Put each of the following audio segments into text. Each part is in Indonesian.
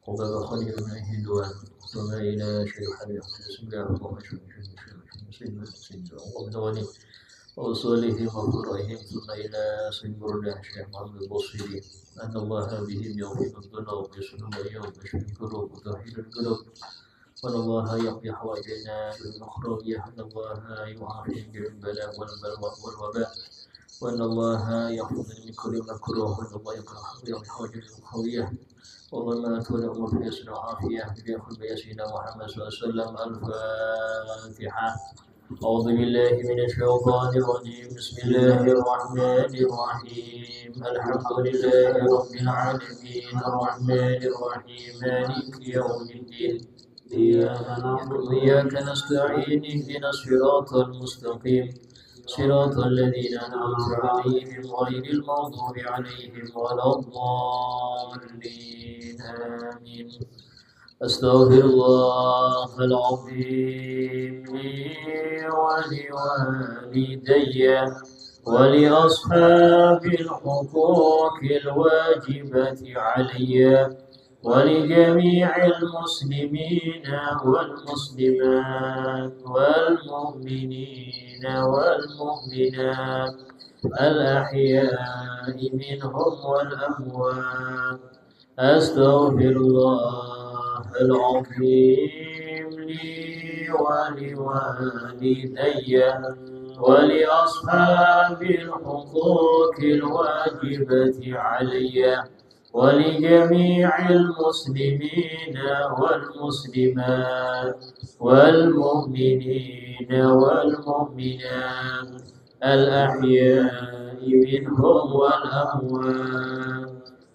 وباب خليل من هندوان ثم إلى شيخ حبيب بسم الله اللهم سيدنا وابن ولي وأصولهم وفرعهم ثم إلى سيد الله شيخ محمد البصيري أن الله بهم يغفر الذنوب ويسلم اليوم ويشفي القلوب وتوحيد القلوب وأن الله يقضي حوائجنا بالأخروية أن الله يعافي من البلاء والوباء وأن الله يحفظ من كل مكروه وأن الله يقضي حوائج الأخروية وظلمات والأمور في يسر وعافية بأخذ بيسينا محمد صلى الله عليه وسلم الفاتحة أعوذ بالله من الشيطان الرجيم بسم الله الرحمن الرحيم الحمد لله رب العالمين الرحمن الرحيم مالك يوم الدين إياك نعبد وإياك نستعين اهدنا الصراط المستقيم صراط الذين أنعمت عليهم غير المغضوب عليهم ولا الضالين آمين أستغفر الله العظيم لي ولوالدي ولأصحاب الحقوق الواجبة علي ولجميع المسلمين والمسلمات والمؤمنين والمؤمنات الأحياء منهم والأموات أستغفر الله العظيم لي ولوالدي ولأصحاب الحقوق الواجبة علي ولجميع المسلمين والمسلمات والمؤمنين والمؤمنات الأحياء منهم والأموات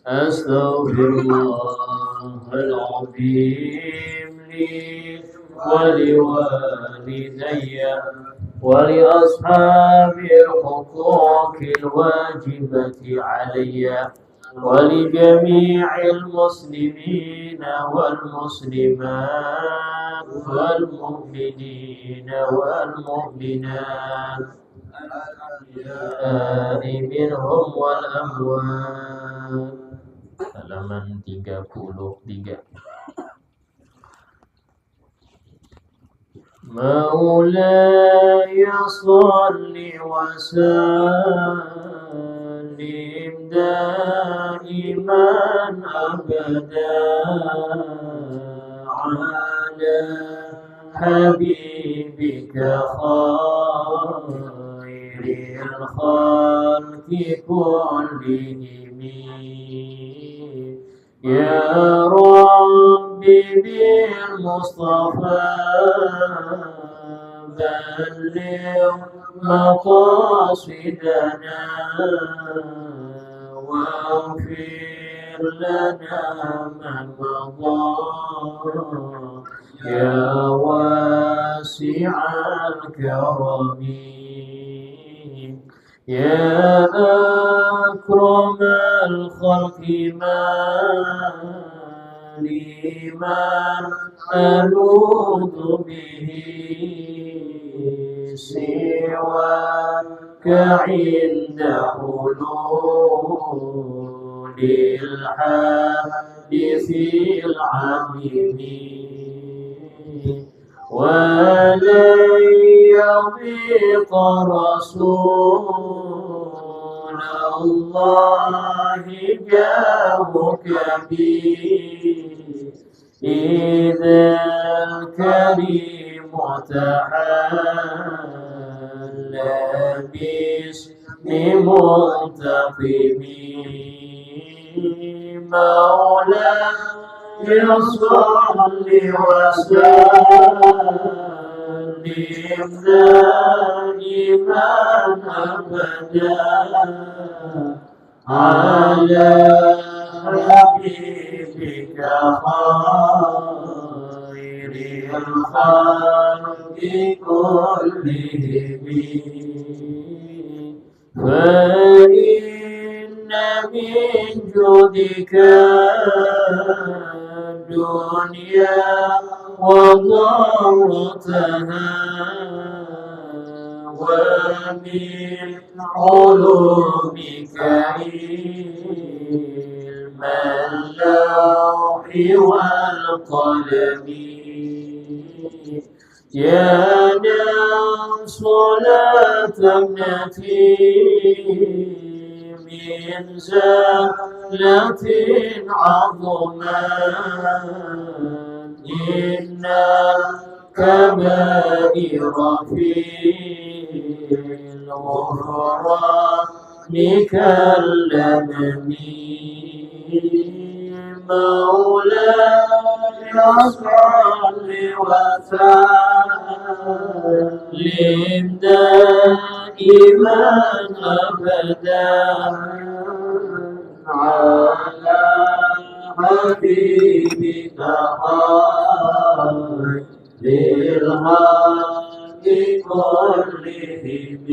أستغفر الله العظيم لي ولوالدي ولأصحاب الحقوق الواجبة علي ولجميع المسلمين والمسلمات والمؤمنين والمؤمنات الأحياء منهم والأموات. Halaman 33. مولاي صل وسلم دائما أبدا على حبيبك خير الخلق كلهم يا ربي بالمصطفى بلغ مقاصدنا واغفر لنا ما مضى يا واسع الكرم يا أكرم الخلق ما لمن ألوذ به سواك عند حلول الحادث العميم ولن يضيق رسول الله جاهك به إذا الكريم تحلى باسم منتقم مولاي صل وسلم دائما أبدا على حبيبك خير الخلق كلهم فإن من جودك الدنيا وضرتها ومن علومك علما لا والقلم يا نفس لا تمنتي من زلة عظمان إن الكبائر في الغفران كاللمم مولاي صل وسلم دائما أبدا على حبيبك خير الخلق كلهم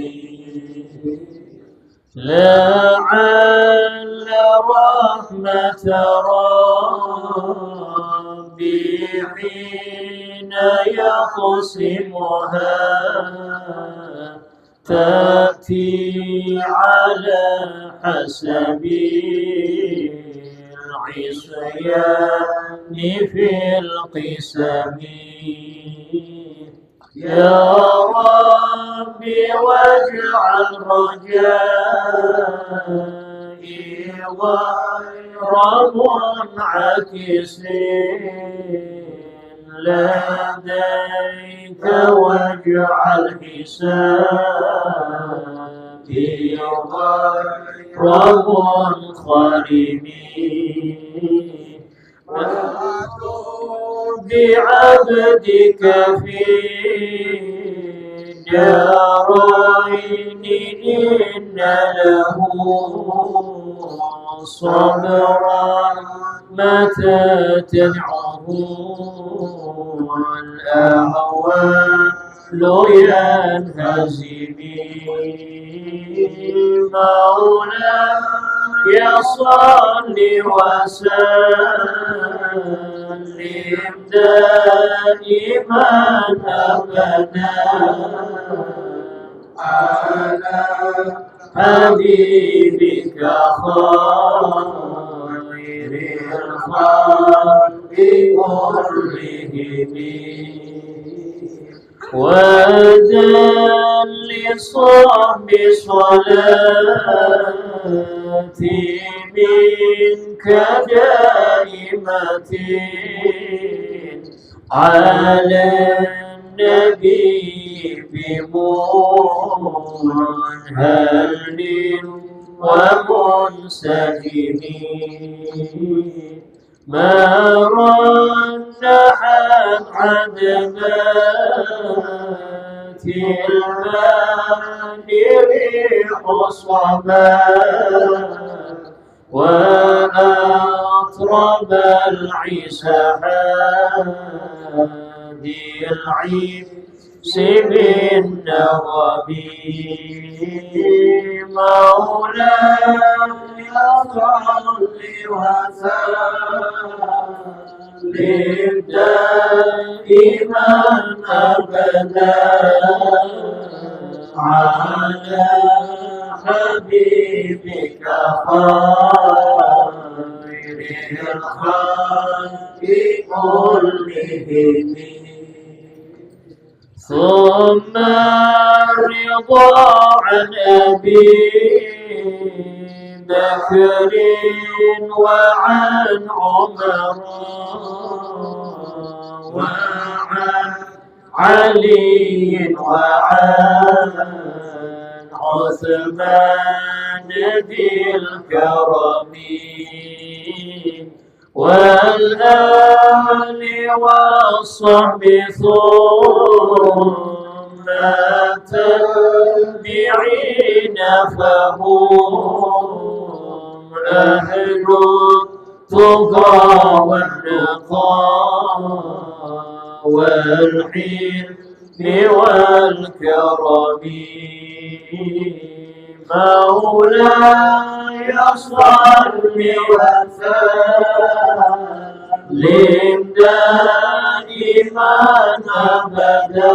لعل رحمة ربي حين يقسمها تأتي على حسب العصيان في القسم يا ربي واجعل رجائي غير منعكس لديك واجعل حسابي غير منخرم بعبدك في الدارين إن له صبرا متى تدعوه الأهوال ينهزمي مولاي صل وسلم دائما أبدا على حبيبك خير الخلق كلهم وجل صحب صلاتي منك دائمة على النبي بمنهل ومنسجم ما رنحت عدمات المنير حصبا وأطرب العسحاب العيس بالنغم مولاي صل وسلم دائما أبدا على حبيبك خير الخلق كلهم ثم الرضا عن أبي بكر وعن عمر وعن علي وعن عثمان ذي الكرم والآل والصحب ثم تابعين فهم أهل التقى والنقاء والحلم والكرم مولاي صل وسلم دائما أبدا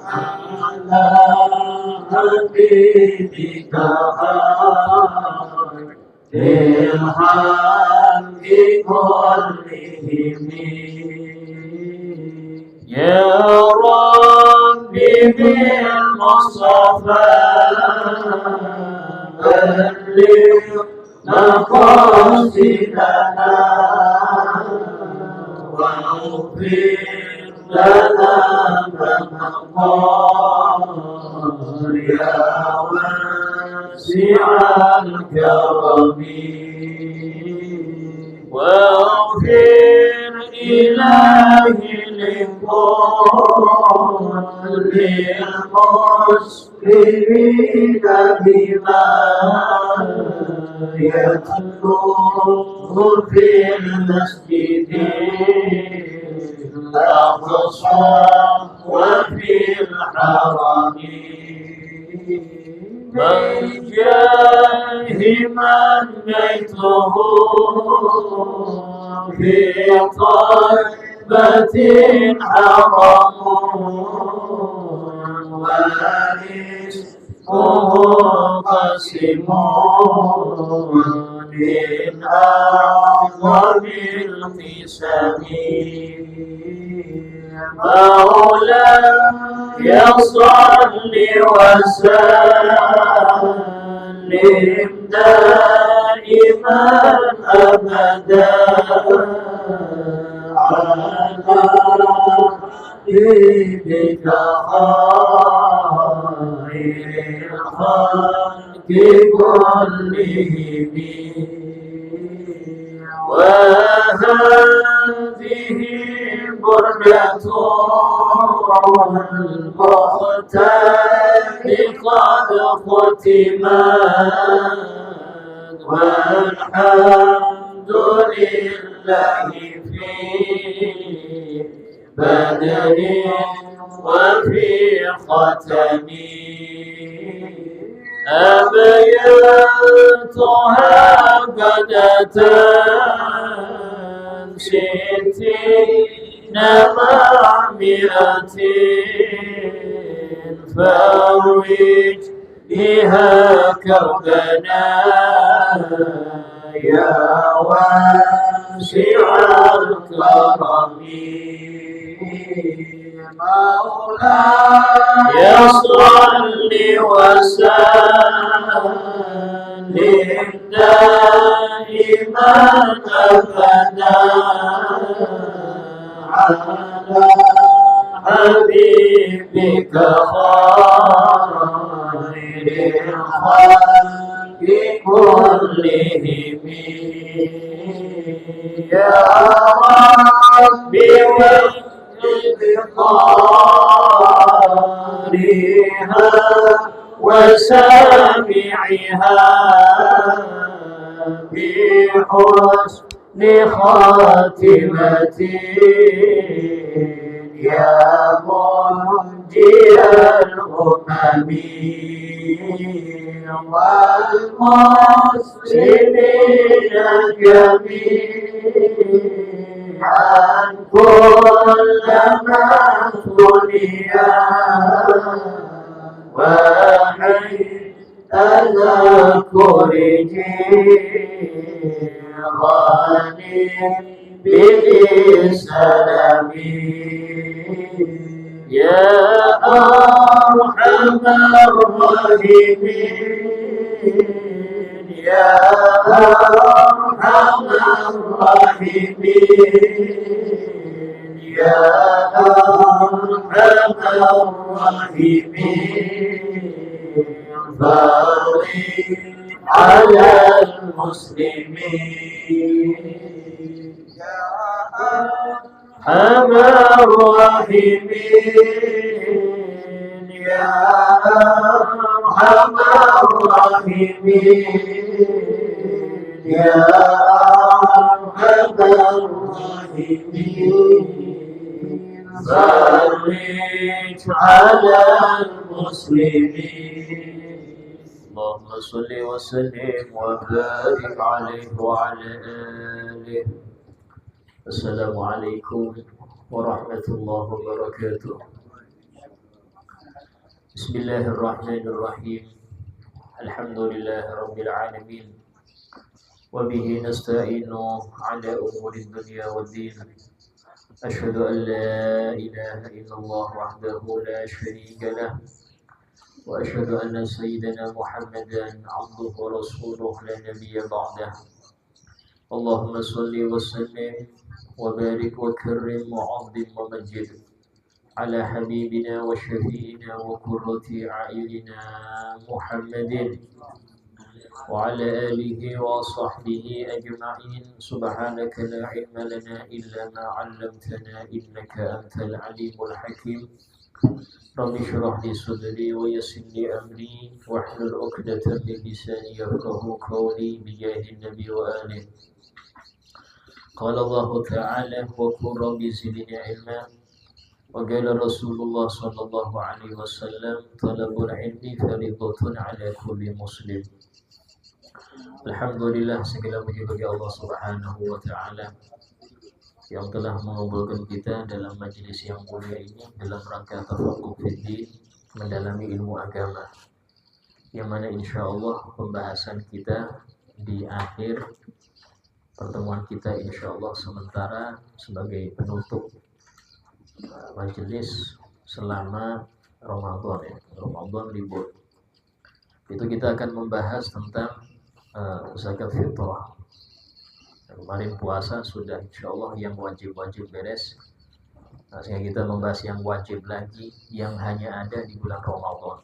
على حبيبك خير الخلق بكلهم يا ربي بالمصطفى بلغ مقاصدنا واغفر لنا ما مضى يا واسع الكرم واغفر إلهي لكل المسلمين بما يتلوه في المسجد الأقصى وفي الحرم من جاه من بيته في طيبة حرم ورزقه قسم من أعظم القسم مولاي صل وسلم دائما أبدا على حبيبك خير الخلق كلهم وهذه بردة المختار قد ختمت والحمد لله في بدر وفي ختم أبياتها قد ستين مع مئة فاروج بها كربنا يا واسع الكرم مولاي صل وسلم دائما أبدا على حبيبك خير الخلق كلهم يا ربي بقارها وسامعها بحسن خاتمة يا منجي الأمم والمسلمين جميعا كل من دنيا وحي تذكر جيراني بالسلام يا أرحم الراحمين يا أرحم الراحمين يا أرحم الراحمين فرج على المسلمين يا أرحم الراحمين يا أرحم الراحمين يا أرحم الراحمين فرج على المسلمين اللهم صل وسلم وبارك عليه وعلى آله. السلام عليكم ورحمة الله وبركاته. بسم الله الرحمن الرحيم. الحمد لله رب العالمين. وبه نستعين على أمور الدنيا والدين. أشهد أن لا إله إلا الله وحده لا شريك له، وأشهد أن سيدنا محمدا عبده ورسوله لا نبي بعده. اللهم صل وسلم وبارك وكرم وعظم ومجد على حبيبنا وشفيعنا وقرة أعيننا محمد وعلى آله وصحبه أجمعين. سبحانك لا علم لنا إلا ما علمتنا إنك أنت العليم الحكيم. رب اشرح لي صدري ويسر لي أمري واحلل عقدة من لساني يفقهوا قولي بجاه النبي وآله. قال الله تعالى: وقل رب زدني علما. وقال رسول الله صلى الله عليه وسلم: طلب العلم فريضة على كل مسلم. Alhamdulillah, segala puji bagi Allah Subhanahu wa taala yang telah mengumpulkan kita dalam majelis yang mulia ini dalam rangka tafaqquh fiddin, mendalami ilmu agama. Yang mana insyaallah pembahasan kita di akhir pertemuan kita insyaallah sementara sebagai penutup majelis selama Ramadan, Ramadan libur. Itu kita akan membahas tentang zakat fitrah. Kemarin puasa sudah insyaallah yang wajib-wajib beres. Sehingga kita membahas yang wajib lagi yang hanya ada di bulan Ramadan,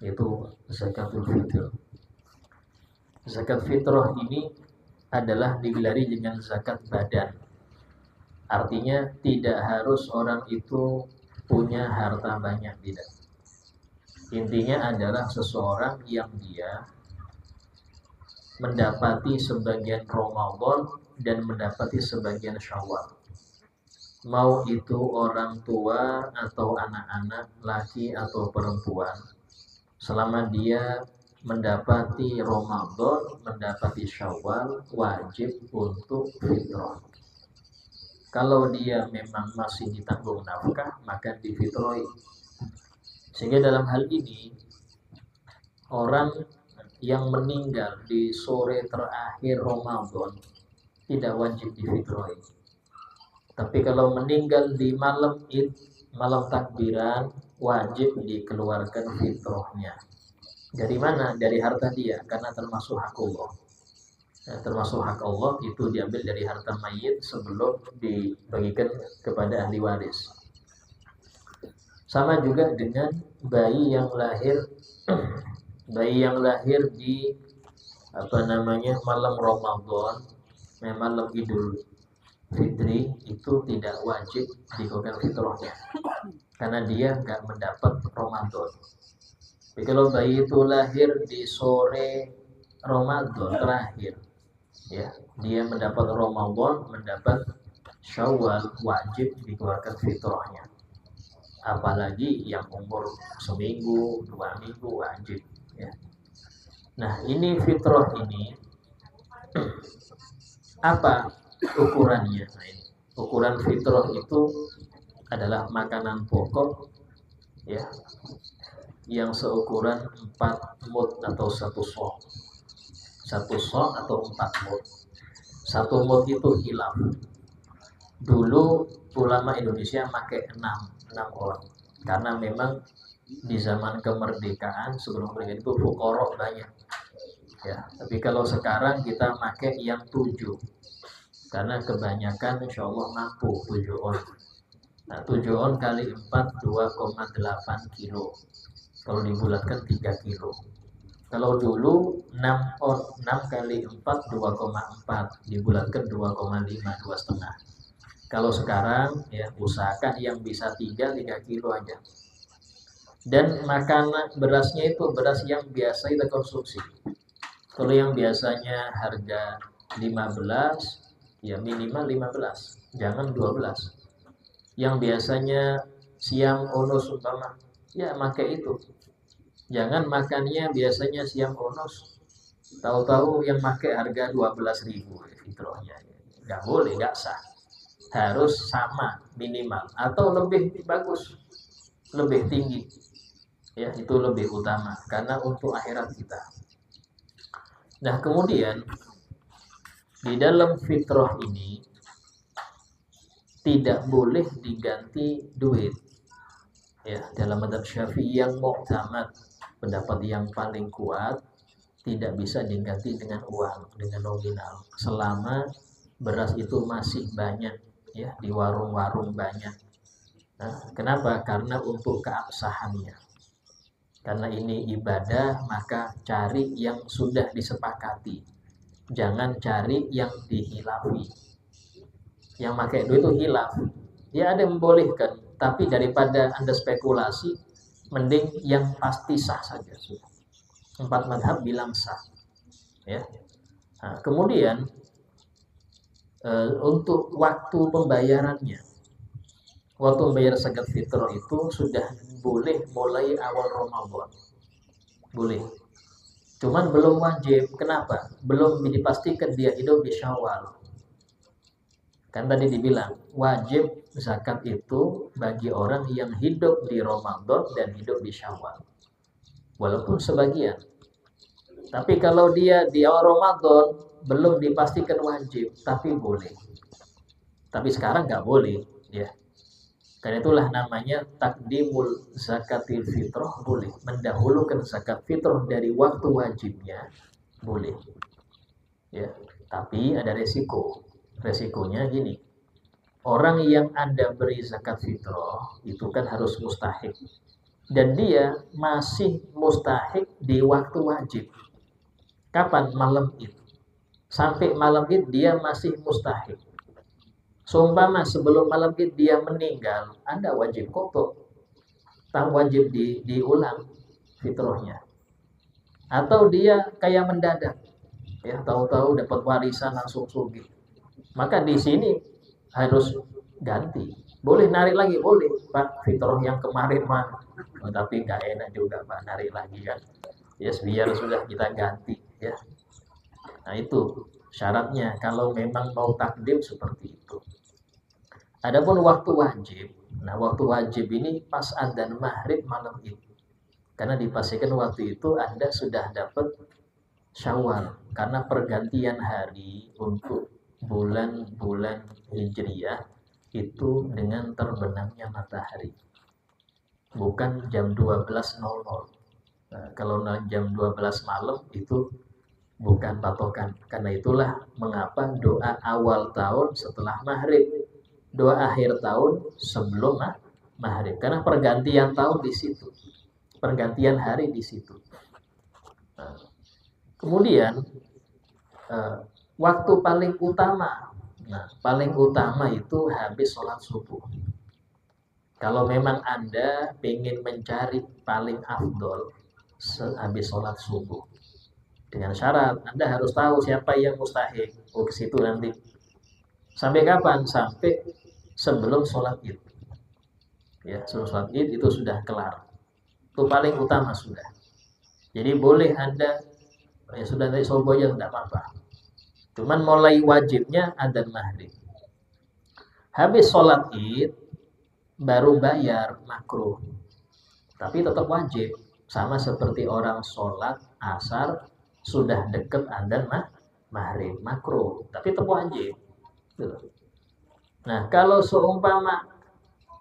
yaitu zakatul fitr. Zakat fitrah ini adalah digelari dengan zakat badan. Artinya tidak harus orang itu punya harta banyak, tidak. Intinya adalah seseorang yang dia mendapati sebagian Ramadan dan mendapati sebagian Syawal. Mau itu orang tua atau anak-anak, laki atau perempuan, selama dia mendapati Ramadan, mendapati Syawal, wajib untuk fitrah. Kalau dia memang masih ditanggung nafkah, maka difitrahi. Sehingga dalam hal ini, orang yang meninggal di sore terakhir Ramadan tidak wajib difitrahi. Tapi kalau meninggal di malam Id, malam takbiran, wajib dikeluarkan fitrahnya. Dari mana? Dari harta dia, karena termasuk hak Allah. Termasuk hak Allah itu diambil dari harta mayit sebelum dibagikan kepada ahli waris. Sama juga dengan bayi yang lahir di malam Ramadan, malam Idul Fitri, itu tidak wajib dikeluarkan fitrahnya karena dia nggak mendapat Ramadan. Jadi kalau bayi itu lahir di sore Ramadan terakhir, ya, dia mendapat Ramadan, mendapat Syawal, wajib dikeluarkan fitrahnya. Apalagi yang umur seminggu, 2 minggu, wajib, ya. Nah, ini fitrah ini apa ukurannya? Nah, ini ukuran fitrah itu adalah makanan pokok, ya, yang seukuran 4 mud atau 1 sok. 1 sok atau 4 mud. 1 mud itu hilaf. Dulu ulama Indonesia pakai 6 orang, karena memang di zaman kemerdekaan, sebelum kemerdekaan itu fuqara banyak, ya. Tapi kalau sekarang kita pakai yang 7, karena kebanyakan insya Allah mampu 7 on. Nah, 7 on kali 4 2,8 kilo. Kalau dibulatkan 3 kilo. Kalau dulu 6 on, 6 kali 4 2,4, dibulatkan 2,5, 2,5. Kalau sekarang, ya, usahakan yang bisa 3 kilo aja. Dan makanan berasnya itu beras yang biasa kita konsumsi. Kalau yang biasanya harga 15, ya minimal 15, jangan 12. Yang biasanya siam onos umpama, ya pakai itu. Jangan makannya biasanya siam onos, tahu-tahu yang pakai harga 12.000 fitrahnya. Nggak boleh, nggak sah. Harus sama minimal atau lebih bagus, lebih tinggi, ya, itu lebih utama karena untuk akhirat kita. Nah, kemudian Di dalam fitrah ini tidak boleh diganti duit. Ya, dalam mazhab Syafi'i yang mu'tamad, pendapat yang paling kuat, tidak bisa diganti dengan uang, dengan nominal, selama beras itu masih banyak, ya, di warung-warung banyak. Nah, kenapa? Karena untuk keabsahannya. Karena ini ibadah, maka cari yang sudah disepakati. Jangan cari yang dihilafi. Yang pakai duit itu hilaf. Ya ada yang membolehkan, tapi daripada Anda spekulasi, mending yang pasti sah saja. Empat madhab bilang sah. Ya. Nah, kemudian untuk waktu pembayarannya, waktu membayar zakat fitrah itu sudah boleh mulai awal Ramadan. Boleh. Cuman belum wajib. Kenapa? Belum dipastikan dia hidup di Syawal. Kan tadi dibilang wajib zakat itu bagi orang yang hidup di Ramadan dan hidup di Syawal. Walaupun sebagian. Tapi kalau dia di awal Ramadan belum dipastikan wajib, tapi boleh. Tapi sekarang nggak boleh, ya. Karena itulah namanya takdimul zakatil fitrah, boleh. Mendahulukan zakat fitrah dari waktu wajibnya, boleh. Ya, tapi ada resiko. Resikonya gini. Orang yang Anda beri zakat fitrah itu kan harus mustahik. Dan dia masih mustahik di waktu wajib. Kapan? Malam Id. Sampai malam Id dia masih mustahik. Seumpama sebelum malam Id dia meninggal, Anda wajib qadha. Wajib diulang fitrahnya. Atau dia kayak mendadak, ya tahu-tahu dapat warisan langsung sugih. Maka di sini harus ganti. Boleh narik lagi, boleh Pak, fitrah yang kemarin mah. Oh, tapi nggak enak juga Pak narik lagi kan. Yes, biar sudah kita ganti, ya. Nah itu syaratnya kalau memang mau takdim seperti itu. Adapun waktu wajib, nah waktu wajib ini pas adzan maghrib malam itu. Karena dipastikan waktu itu Anda sudah dapat Syawal, karena pergantian hari untuk bulan-bulan Hijriyah itu dengan terbenamnya matahari. Bukan jam 12.00. Nah, kalau jam 12 malam itu bukan patokan. Karena itulah mengapa doa awal tahun setelah maghrib, doa akhir tahun sebelum maghrib. Karena pergantian tahun di situ, pergantian hari di situ. Nah, kemudian waktu paling utama, nah paling utama itu habis sholat subuh. Kalau memang Anda ingin mencari paling afdol habis sholat subuh, dengan syarat Anda harus tahu siapa yang mustahik. Oh, ke situ nanti. Sampai kapan? Sampai sebelum sholat Id. Ya, sebelum sholat Id itu sudah kelar. Itu paling utama sudah. Jadi boleh Anda ya sudah naik subuh aja tidak apa-apa. Cuman mulai wajibnya adzan maghrib. Habis sholat Id baru bayar makruh. Tapi tetap wajib. Sama seperti orang sholat asar sudah deket adzan maghrib, makruh. Tapi tetap wajib. Nah, kalau seumpama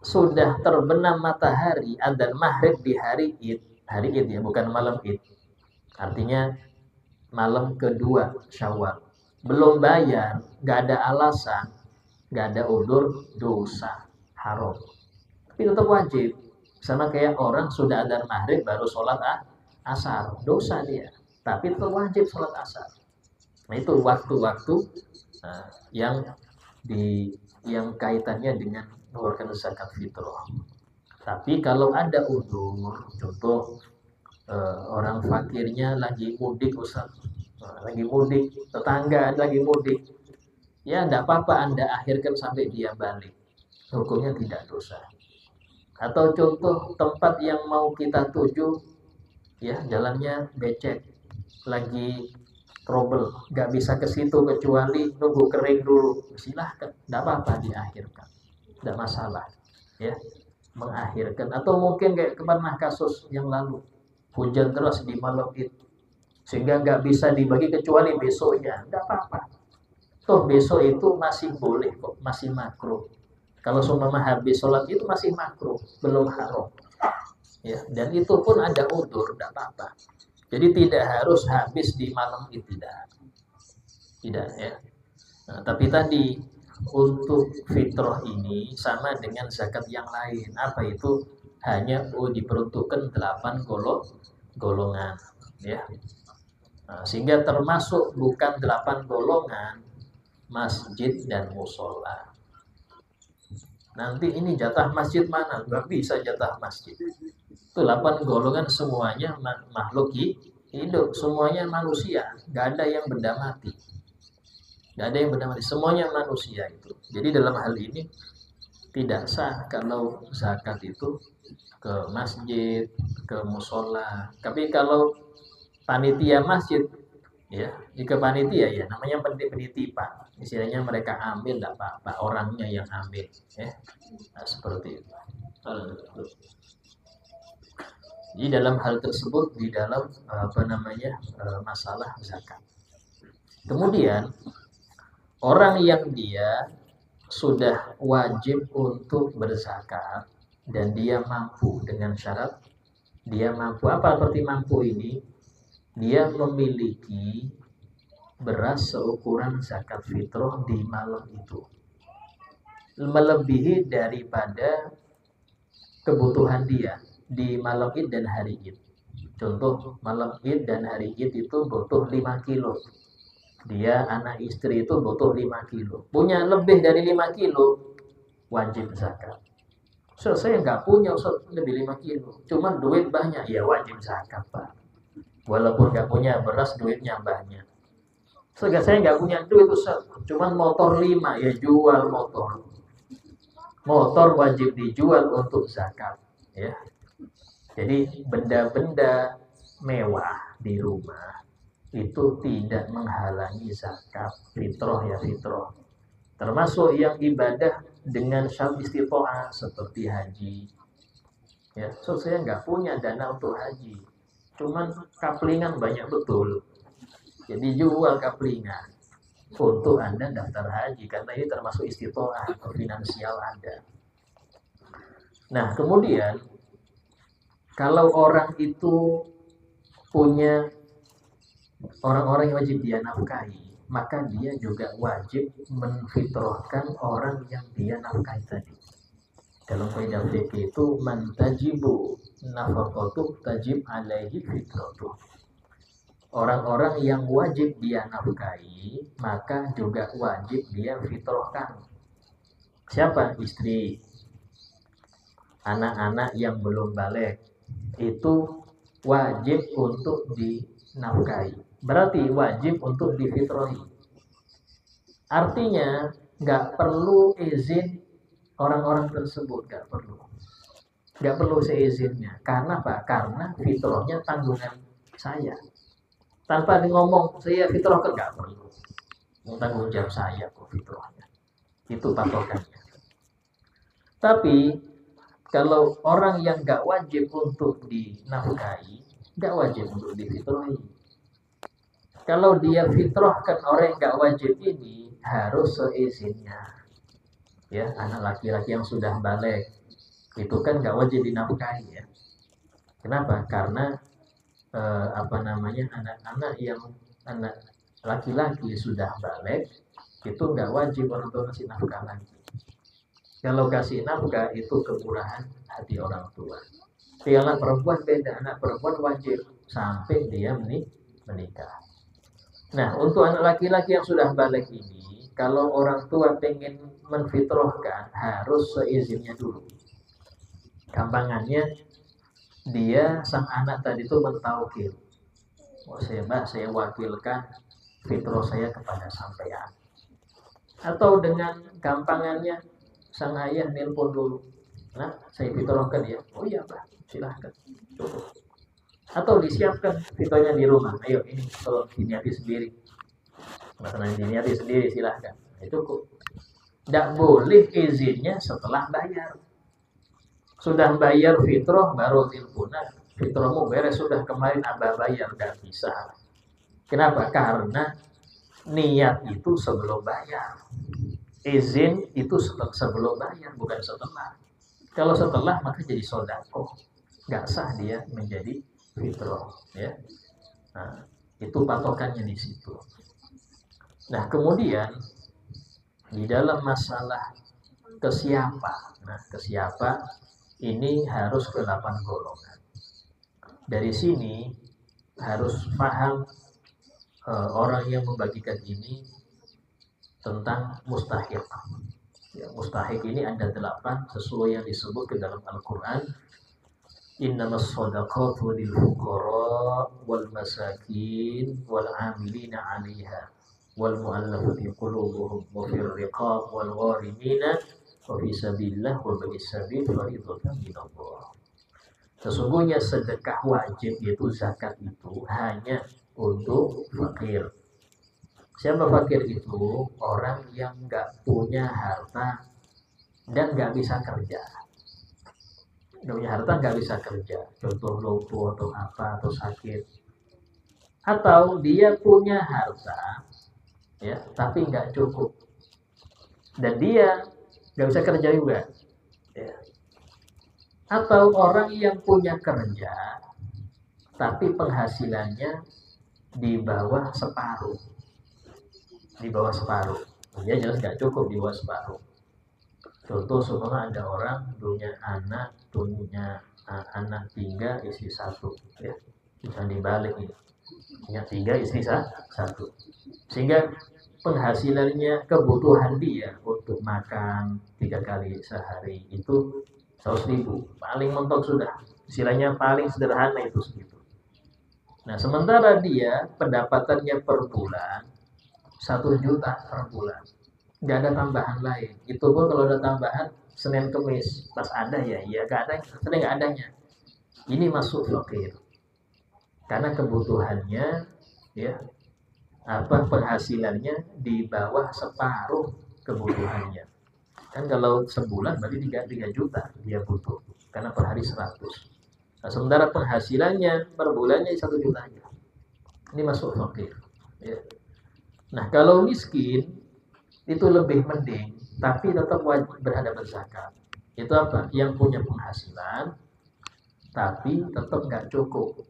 sudah terbenam matahari adzan maghrib di hari Id ya, bukan malam Id. Artinya malam kedua Syawal. Belum bayar, nggak ada alasan, nggak ada udzur, dosa, haram. Tapi tetap wajib. Sama kayak orang sudah adzan maghrib baru sholat asar, dosa dia. Tapi tetap wajib sholat asar. Nah itu waktu-waktu yang kaitannya dengan mengeluarkan zakat fitrah. Tapi kalau ada udzur, contoh orang fakirnya lagi mudik Ustaz, lagi mudik, tetangga lagi mudik, ya tidak apa-apa Anda akhirkan sampai dia balik, hukumnya tidak dosa. Atau contoh tempat yang mau kita tuju, ya jalannya becek, lagi trouble, nggak bisa ke situ kecuali nunggu kering dulu, silahkan, tidak apa-apa diakhirkan, tidak masalah, ya mengakhirkan. Atau mungkin kayak kemarin kasus yang lalu, hujan deras di malam itu, sehingga nggak bisa dibagi kecuali besoknya, tidak apa-apa, Toh besok itu masih boleh kok, masih makruh. Kalau seumpama habis sholat itu masih makruh, belum haram. Ya, dan itu pun ada udzur, tidak apa-apa. Jadi tidak harus habis di malam itu, tidak ya. Nah, tapi tadi untuk fitrah ini sama dengan zakat yang lain. Apa itu? Hanya diperuntukkan 8 golongan, ya. Nah, sehingga termasuk bukan 8 golongan masjid dan musola. Nanti ini jatah masjid mana? Nggak bisa jatah masjid. Itu 8 golongan semuanya makhluk hidup, semuanya manusia, nggak ada yang benda mati. Nggak ada yang benda mati, semuanya manusia itu. Jadi dalam hal ini tidak sah kalau zakat itu ke masjid, ke musola. Tapi kalau panitia masjid, ya, jika panitia ya namanya penitipan, istilahnya mereka ambil tidak apa-apa, orangnya yang ambil, ya, nah, seperti itu. Jadi dalam hal tersebut di dalam masalah zakat. Kemudian orang yang dia sudah wajib untuk berzakat dan dia mampu dengan syarat dia mampu apa seperti mampu ini, dia memiliki beras seukuran zakat fitrah di malam itu, melebihi daripada kebutuhan dia di malam Id dan hari Id. Contoh malam Id dan hari Id itu butuh 5 kilo. Dia anak istri itu butuh 5 kilo. Punya lebih dari 5 kilo, wajib zakat. So, saya nggak punya lebih 5 kilo. Cuman duit banyak, ya wajib zakat, Pak. Walaupun nggak punya beras, duitnya banyak. Saya nggak punya duit, Ustaz. Cuman motor 5, ya jual motor. Motor wajib dijual untuk zakat, ya. Jadi benda-benda mewah di rumah itu tidak menghalangi zakat fitrah, ya fitrah. Termasuk yang ibadah dengan syarat istitoah seperti haji. Ya, saya nggak punya dana untuk haji. Cuman kaplingan banyak betul. Jadi jual kaplingan untuk Anda daftar haji karena ini termasuk istitoah atau finansial Anda. Nah, kemudian kalau orang itu punya orang-orang yang wajib dia nafkahi, maka dia juga wajib menfitrahkan orang yang dia nafkahi tadi. Dalam kaidah fikih itu man tajibu nafaqatu tajib alaihi fitratuh. Orang-orang yang wajib dia nafkahi, maka juga wajib dia fitrahkan. Siapa? Istri, anak-anak yang belum balik, itu wajib untuk dinafkahi. Berarti wajib untuk difitrahi. Artinya nggak perlu izin orang-orang tersebut, nggak perlu seizinnya. Karena apa? Karena fitrahnya tanggungan saya. Tanpa ngomong saya fitrahkan, nggak perlu. Tanggung jawab saya kok fitrahnya. Itu patokannya. Tapi kalau orang yang nggak wajib untuk dinafkahi, nggak wajib untuk difitrahi. Kalau dia fitrahkan orang yang nggak wajib ini harus seizinnya. Ya, anak laki-laki yang sudah balik itu kan nggak wajib dinafkahi, ya. Kenapa? Karena anak-anak yang anak laki-laki sudah balik itu nggak wajib orang tua kasih nafkah lagi. Kalau kasih nafkah itu kemurahan hati orang tua. Tapi anak perempuan beda, anak perempuan wajib sampai dia menikah. Nah, untuk anak laki-laki yang sudah balik ini, kalau orang tua pengen menfitrahkan harus seizinnya dulu. Gampangannya dia sang anak tadi itu mentaukil. Saya wakilkan fitrah saya kepada sampean. Atau dengan gampangannya sang ayah nelpon dulu. Nah, saya fitrahkan ya. Oh iya, Pak, silahkan. Cukup. Atau disiapkan fitrahnya di rumah. Ayo, ini kalau diniati sendiri. Masalah diniati sendiri, silahkan. Itu cukup. Tidak boleh izinnya setelah bayar. Sudah bayar fitrah baru tilpunah. Fitrahmu beres sudah kemarin abah bayar, nggak bisa. Kenapa? Karena Niat itu sebelum bayar. Izin itu sebelum bayar, bukan setelah. Kalau setelah maka jadi sodako, nggak sah dia menjadi fitrah. Ya, nah, itu patokannya di situ. Nah kemudian di dalam masalah ke siapa, nah ke siapa ini harus ke 8 golongan. Dari sini harus paham orang yang membagikan ini tentang mustahil. Ya, mustahil ini ada 8 sesuai yang disebut ke dalam Al-Quran. Innamas shadaqatu lil fuqara wal masakin wal amilina 'alaiha wal mu'allafati qulubuhum wa fir riqab wal gharimina wa fi sabilillah wa ba'is sabil fariidatan minallah. Sesungguhnya sedekah wajib yaitu zakat itu hanya untuk fakir. Siapa fakir itu? Orang yang nggak punya harta dan nggak bisa kerja. Nggak punya harta, nggak bisa kerja. Contoh lumpuh atau apa, atau sakit. Atau dia punya harta, ya, tapi nggak cukup. Dan dia nggak bisa kerja juga. Ya. Atau orang yang punya kerja, tapi penghasilannya di bawah separuh. Di bawah separuh. Dia jelas nggak cukup di bawah separuh. Contoh sebenarnya ada orang punya anak 3, istri 1, ya. Bisa dibalik ini. Punya 3, istri 1. Sehingga penghasilannya, kebutuhan dia untuk makan 3 kali sehari itu 100.000. Paling mentok sudah. Istilahnya paling sederhana itu segitu. Nah, sementara dia pendapatannya per bulan 1 juta per bulan. Nggak ada tambahan lain. Itu pun kalau ada tambahan Senin Kemis pas ada ya, nggak ada, sering nggak adanya. Ini masuk fakir karena kebutuhannya, ya, penghasilannya di bawah separuh kebutuhannya. Kan kalau sebulan berarti 3 juta dia butuh karena per hari 100. Nah, sementara penghasilannya per bulannya 1 juta aja. Ini masuk fakir. Ya. Nah kalau miskin itu lebih mending, tapi tetap wajib berhadapan zakat. Itu apa? Yang punya penghasilan, tapi tetap nggak cukup.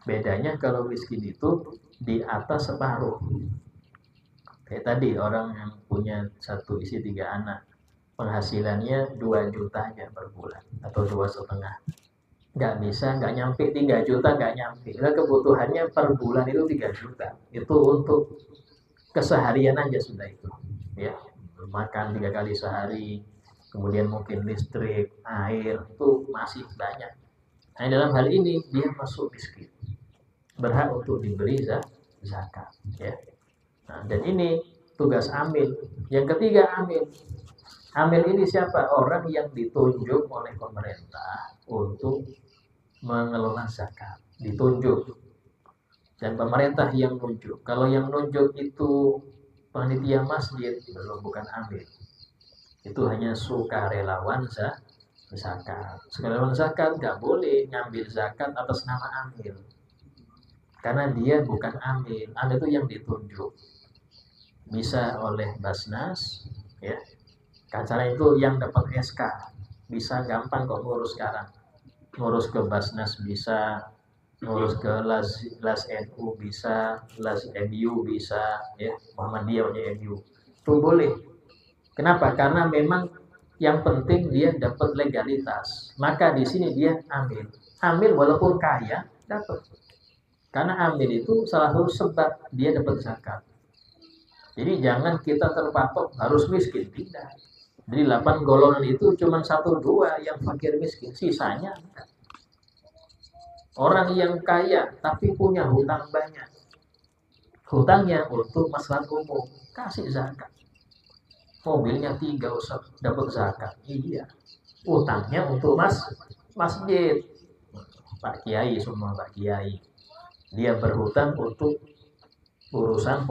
Bedanya kalau miskin itu di atas separuh. Kayak tadi orang yang punya 1 istri 3 anak, penghasilannya 2 juta aja per bulan atau 2,5. Nggak nyampe 3 juta, nggak nyampe. Nah, kebutuhannya per bulan itu 3 juta. Itu untuk keseharian aja sudah itu. Ya, makan 3 kali sehari, kemudian mungkin listrik, air, itu masih banyak. Nah, dalam hal ini dia masuk miskin, berhak untuk diberi zakat. Ya. Nah, dan ini tugas amil. Yang ketiga amil. Amil ini siapa? Orang yang ditunjuk oleh pemerintah untuk mengelola zakat. Ditunjuk. Dan pemerintah yang nunjuk. Kalau yang nunjuk itu panitia masjid, belum, bukan amil. Itu hanya sukarelawan zakat. Sukarelawan zakat nggak boleh ngambil zakat atas nama amil, karena dia bukan amil. Amil itu yang ditunjuk, bisa oleh Basnas, ya. Karena itu yang dapat SK, bisa gampang kok ngurus sekarang. Ngurus ke Basnas bisa, ngurus ke Las NU bisa, Las MU bisa, ya, Muhammadiyah punya MU. Itu boleh. Kenapa? Karena memang yang penting dia dapat legalitas. Maka di sini dia amil. Amil walaupun kaya dapat. Karena amil itu salah satu sebab dia dapat zakat. Jadi jangan kita terpatok harus miskin, tidak. Jadi 8 golongan itu cuma 1-2 yang fakir miskin, sisanya enggak. Orang yang kaya tapi punya hutang banyak. Hutangnya untuk maslahat umum, kasih zakat. Mobilnya 3 usah dapat zakat. Iya. Utangnya untuk masjid. Pak Kiai semua Pak Kiai. Dia berhutang untuk urusan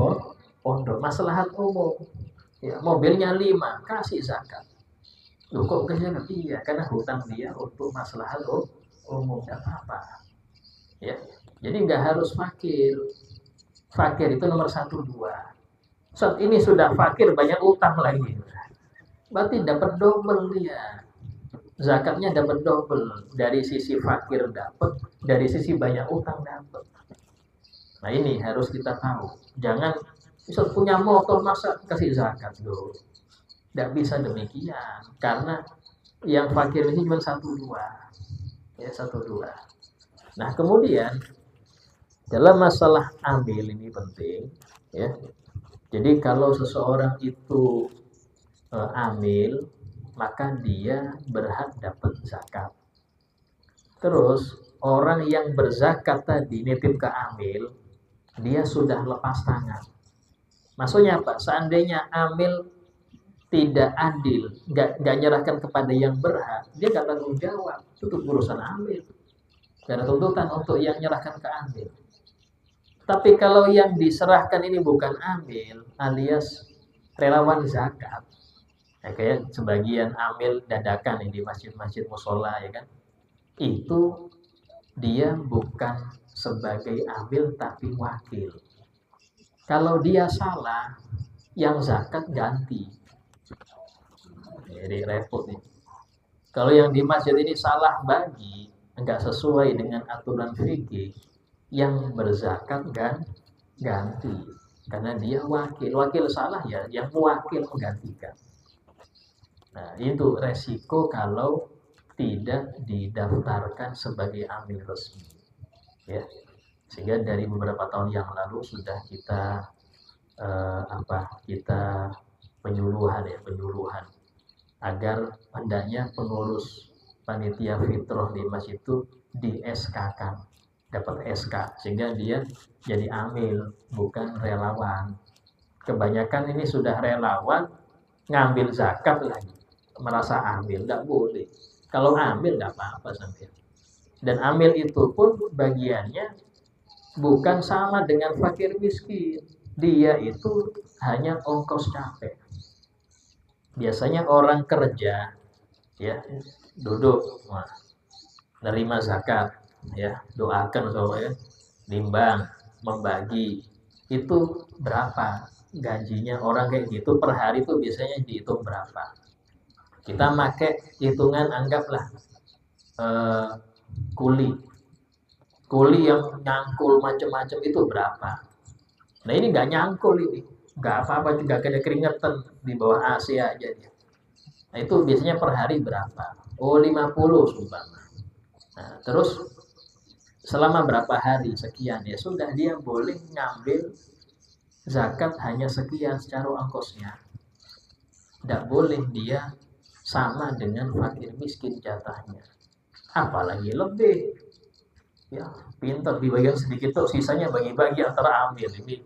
pondok, maslahat umum. Ya, mobilnya 5, kasih zakat. Loh kok kasih zakat? Iya, karena hutang dia untuk maslahat umum, enggak apa-apa. Ya. Jadi nggak harus fakir. Fakir itu nomor 1-2. Saat ini sudah fakir, banyak utang lagi. Berarti dapat double dia. Zakatnya dapat double. Dari sisi fakir dapat, dari sisi banyak utang dapat. Nah ini harus kita tahu. Jangan bisa punya motor masa kasih zakat dulu. Tidak bisa demikian. Karena yang fakir ini cuma satu dua. Ya satu dua. Nah kemudian dalam masalah ambil ini penting. Ya. Jadi kalau seseorang itu amil, maka dia berhak dapat zakat. Terus orang yang berzakat tadi nitip ke amil, dia sudah lepas tangan. Maksudnya apa? Seandainya amil tidak adil, nggak nyerahkan kepada yang berhak, dia nggak tanggung jawab. Itu urusan amil. Gak ada tuntutan untuk yang nyerahkan ke amil. Tapi kalau yang diserahkan ini bukan amil, alias relawan zakat, ya kayak sebagian amil dadakan di masjid-masjid musola, ya kan? Itu dia bukan sebagai amil tapi wakil. Kalau dia salah, yang zakat ganti. Jadi repot nih. Kalau yang di masjid ini salah bagi, enggak sesuai dengan aturan fikih, yang berzakat ganti. Karena dia wakil. Wakil salah ya, yang wakil menggantikan. Nah, itu resiko kalau tidak didaftarkan sebagai amil resmi. Ya. Sehingga dari beberapa tahun yang lalu sudah kita kita penyuluhan agar hendaknya pengurus panitia fitrah di masjid itu di SK-kan, dapat SK, sehingga dia jadi amil, bukan relawan. Kebanyakan ini sudah relawan, ngambil zakat lagi, merasa amil, nggak boleh. Kalau amil nggak apa-apa sampai. Dan amil itu pun bagiannya bukan sama dengan fakir miskin. Dia itu hanya ongkos capek. Biasanya orang kerja ya duduk nerima zakat ya, doakan soalnya nimbang membagi itu berapa gajinya orang kayak gitu per hari itu biasanya dihitung berapa. Kita pakai hitungan anggaplah kuli yang nyangkul macam-macam itu berapa. Nah ini nggak nyangkul ini, nggak apa-apa juga, ada keringetan di bawah AC aja dia. Nah itu biasanya per hari berapa? Oh 50 sumpama. Nah terus selama berapa hari sekian, ya sudah dia boleh ngambil zakat hanya sekian secara ongkosnya. Tidak boleh dia sama dengan fakir miskin jatahnya. Apalagi lebih. Ya pintar di bagian sedikit tuh sisanya bagi-bagi antara amil. Ini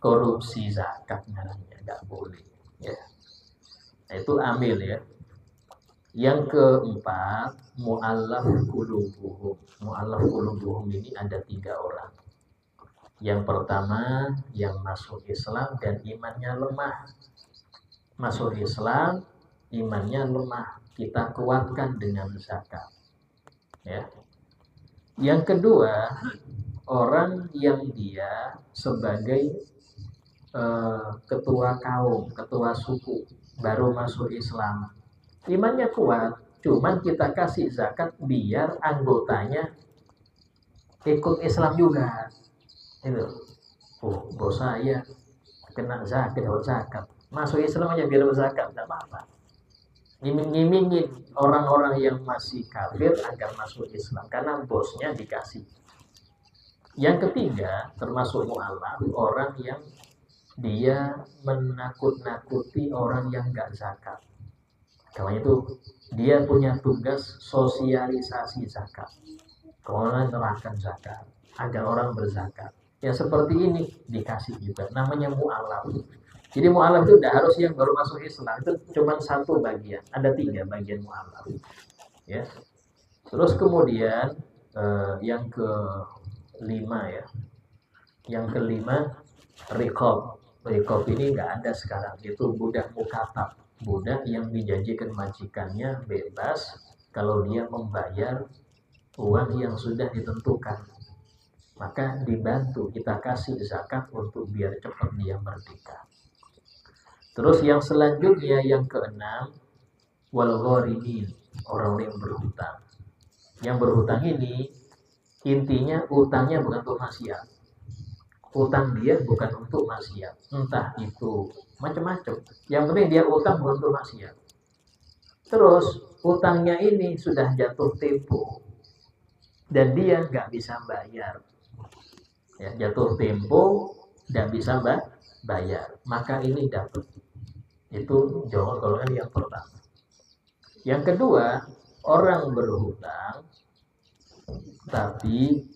korupsi zakat namanya, nggak boleh ya. Nah, itu amil ya. Yang keempat, mu'allaf qulubuhum. Mu'allaf qulubuhum ini ada 3 orang. Yang pertama yang masuk Islam dan imannya lemah. Masuk Islam, imannya lemah, kita kuatkan dengan zakat ya. Yang kedua, orang yang dia sebagai ketua kaum, ketua suku, baru masuk Islam, imannya kuat, cuman kita kasih zakat biar anggotanya ikut Islam juga. Itu, oh bos saya kena zakat, dapat zakat, masuk Islam aja biar berzakat, tidak apa-apa. Ngiming-ngimingin orang-orang yang masih kafir agar masuk Islam karena bosnya dikasih. Yang ketiga, termasuk mu'allaf, orang yang dia menakut-nakuti orang yang gak zakat. Karena itu dia punya tugas sosialisasi zakat. Kalau menerapkan zakat agar orang berzakat. Ya seperti ini dikasih juga. Namanya mu'allaf. Jadi mu'allaf itu tidak harus yang baru masuk Islam. Itu cuma satu bagian. Ada 3 bagian mu'allaf. Ya. Terus kemudian yang kelima ya. Yang kelima riqab. Riqab ini nggak ada sekarang. Itu budak mukatab. Budak yang dijanjikan majikannya bebas kalau dia membayar uang yang sudah ditentukan. Maka dibantu, kita kasih zakat untuk biar cepat dia merdeka. Terus yang selanjutnya yang keenam, wal gharimin, orang yang berhutang. Yang berhutang ini intinya utangnya bukan untuk maksiat. Utang dia bukan untuk maksiat. Entah itu macam-macam. Yang penting dia utang bukan untuk maksiat. Terus utangnya ini sudah jatuh tempo dan dia nggak bisa bayar. Ya, jatuh tempo nggak bisa bayar. Maka ini dapat. Itu golongan yang pertama. Yang kedua, orang berhutang tapi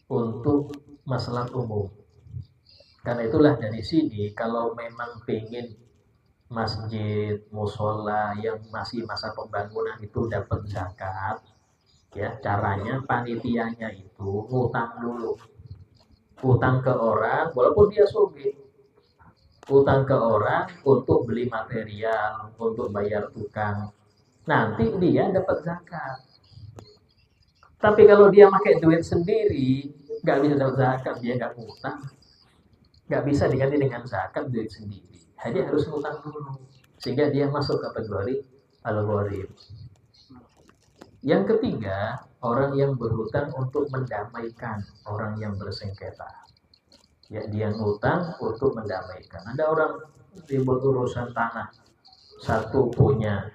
untuk masalah umum. Karena itulah dari sini kalau memang pengen masjid, musola yang masih masa pembangunan itu dapat zakat, ya caranya panitianya itu ngutang dulu, utang ke orang walaupun dia sugih, utang ke orang untuk beli material, untuk bayar tukang, nanti dia dapat zakat. Tapi kalau dia pakai duit sendiri, nggak bisa dapat zakat, dia nggak ngutang, nggak bisa diganti dengan zakat duit sendiri. Jadi harus ngutang dulu, sehingga dia masuk kategori al-gharib. Yang ketiga, orang yang berhutang untuk mendamaikan orang yang bersengketa. Ya, dia ngutang untuk mendamaikan. Ada orang ribut urusan tanah, satu punya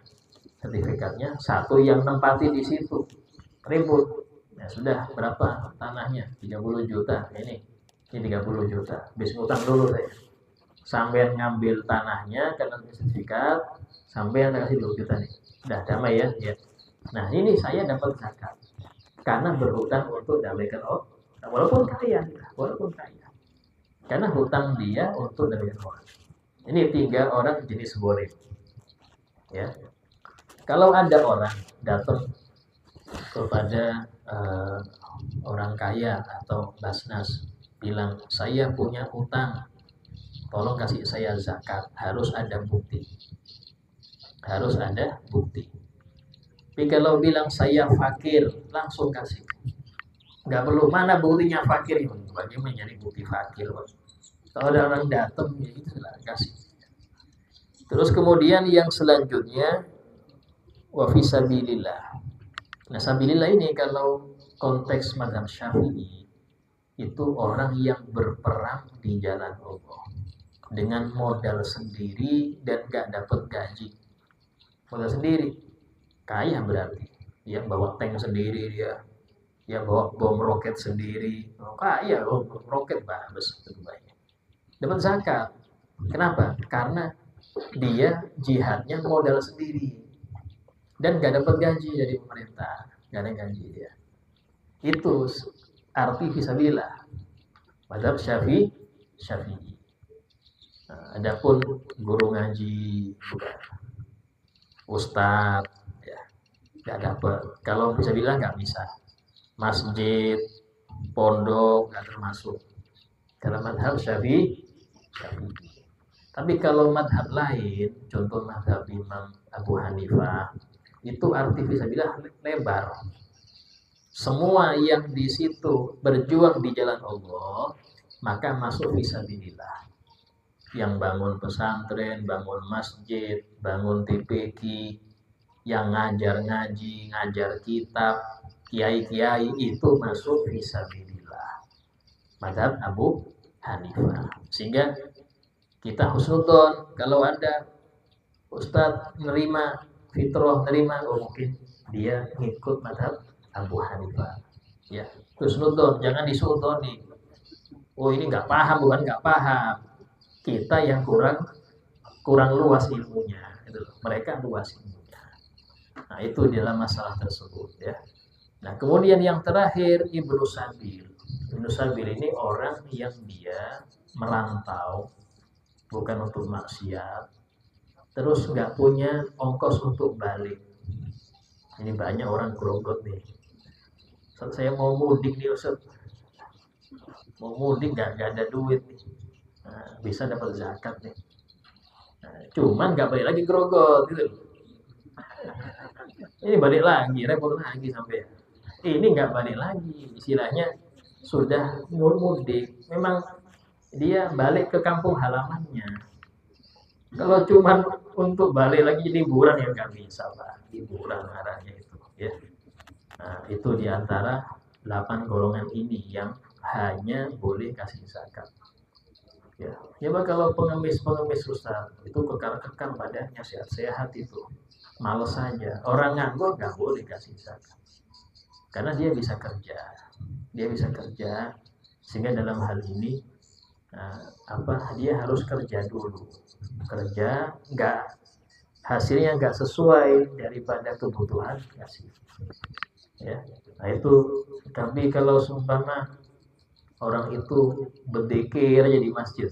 sertifikatnya, satu yang nempati di situ, ribut. Ya sudah, berapa tanahnya? 30 juta. Ini 30 juta. Habis ngutang dulu saya. Sampai ngambil tanahnya karena sertifikat, sampai kasih 20 juta nih. Udah damai ya, ya. Nah, ini saya dapat zakat. Karena berhutang untuk damaikan orang. Walaupun kaya. Karena hutang dia untuk damaikan orang. Ini 3 orang jenis gharib. Ya. Kalau ada orang datang kepada orang kaya atau basnas bilang, saya punya utang, tolong kasih saya zakat, harus ada bukti. Tapi kalau bilang saya fakir, langsung kasih, nggak perlu mana buktinya fakir, bagaimana nyari bukti fakir. Kalau ada orang datang ya itu lah kasih. Terus kemudian yang selanjutnya wa fisabilillah. Nah, sabilillah ini kalau konteks mazhab Syafi'i itu orang yang berperang di jalan Allah dengan modal sendiri dan gak dapat gaji. Modal sendiri, kaya berarti. Dia bawa tank sendiri, dia bawa bom roket sendiri. Kaya, bom roket bagus banyak. Dapat zakat. Kenapa? Karena dia jihadnya modal sendiri. Dan gak dapat gaji dari pemerintah, gak ada gaji dia. Itu arti fisabilillah mazhab Syafi'i. Nah, adapun guru ngaji, ustadz, ya gak dapat. Kalau fisabilillah gak bisa. Masjid, pondok gak termasuk dalam mazhab Syafi'i. Tapi kalau mazhab lain, contoh mazhab Imam Abu Hanifah, itu arti fisabilillah lebar. Semua yang di situ berjuang di jalan Allah, maka masuk fisabilillah. Yang bangun pesantren, bangun masjid, bangun TPQ, yang ngajar ngaji, ngajar kitab, kiai-kiai, itu masuk fisabilillah. Mazhab Abu Hanifah. Sehingga kita husnudzon kalau ada ustadz menerima fitrah, nerima, mungkin dia ngikut mazhab Abu Hanifah. Ya, husnudzon, jangan disudzoni. Oh, ini nggak paham, bukan nggak paham. Kita yang kurang luas ilmunya, gitu. Mereka luas ilmunya. Nah, itu dalam masalah tersebut ya. Nah, kemudian yang terakhir Ibnu Sabil. Ibnu Sabil ini orang yang dia merantau bukan untuk maksiat, terus nggak punya ongkos untuk balik. Ini banyak orang grogot nih. Saya mau mudik nih Ustaz. Mau mudik nggak ada duit nih. Nah, bisa dapat zakat nih. Nah, cuman nggak balik lagi grogot gitu. Ini balik lagi, repot lagi sampai. Ini nggak balik lagi. Istilahnya sudah mudik. Memang dia balik ke kampung halamannya. Kalau cuma untuk balik lagi liburan ya nggak bisa Pak, liburan arahnya itu ya. Nah, itu diantara 8 golongan ini yang hanya boleh kasih zakat. Ya, ya Pak, kalau pengemis-pengemis susah itu kekar-kekar badannya sehat-sehat itu, males saja. Orang nganggur nggak boleh kasih zakat, karena dia bisa kerja, sehingga dalam hal ini dia harus kerja dulu, kerja nggak hasilnya nggak sesuai daripada kebutuhan kasih ya. Nah itu, tapi kalau seumpama orang itu berdekir aja di masjid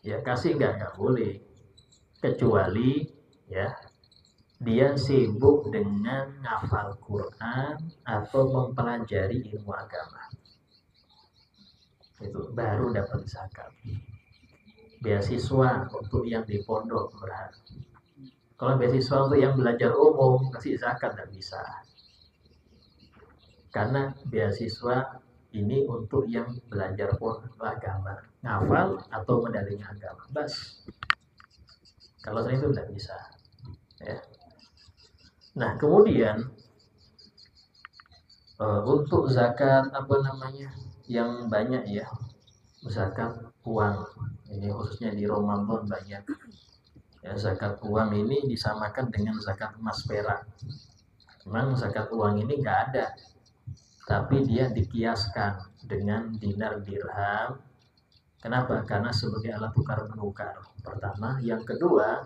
ya kasih nggak boleh, kecuali ya dia sibuk dengan ngafal Quran atau mempelajari ilmu agama, itu baru dapat zakat. Beasiswa untuk yang di pondok berhak. Kalau beasiswa untuk yang belajar umum kasih zakat nggak bisa, karena beasiswa ini untuk yang belajar agama, ngafal atau mendaring agama, bas. Kalau selain itu nggak bisa ya. Nah kemudian untuk zakat yang banyak ya, zakat uang ini khususnya di Ramadan banyak ya. Zakat uang ini disamakan dengan zakat emas perak. Memang zakat uang ini nggak ada, tapi dia dikiaskan dengan dinar dirham. Kenapa? Karena sebagai alat tukar menukar pertama. Yang kedua,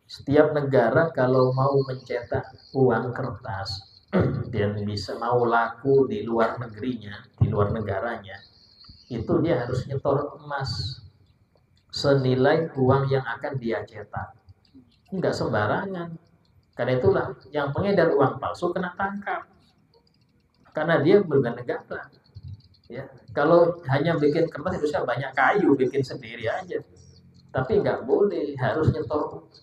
setiap negara kalau mau mencetak uang kertas dan bisa mau laku di luar negerinya, di luar negaranya, itu dia harus nyetor emas senilai uang yang akan dia cetak. Enggak sembarangan. Karena itulah yang pengedar uang palsu kena tangkap, karena dia bukan negara ya. Kalau hanya bikin kertas itu banyak kayu, bikin sendiri aja, tapi nggak boleh, harus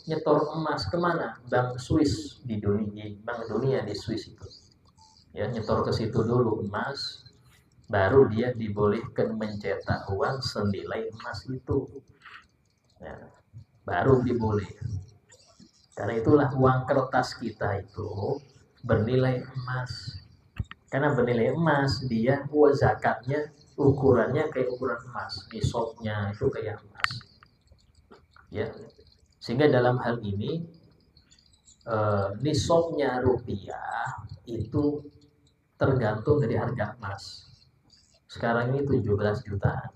nyetor emas kemana? Bank Swiss di dunia, Bank Dunia di Swiss itu ya, nyetor ke situ dulu emas, baru dia dibolehkan mencetak uang senilai emas itu ya, baru diboleh. Karena itulah uang kertas kita itu bernilai emas, karena bernilai emas dia zakatnya ukurannya kayak ukuran emas, nisabnya itu kayak emas ya. Sehingga dalam hal ini nisabnya rupiah itu tergantung dari harga emas. Sekarang ini 17 jutaan,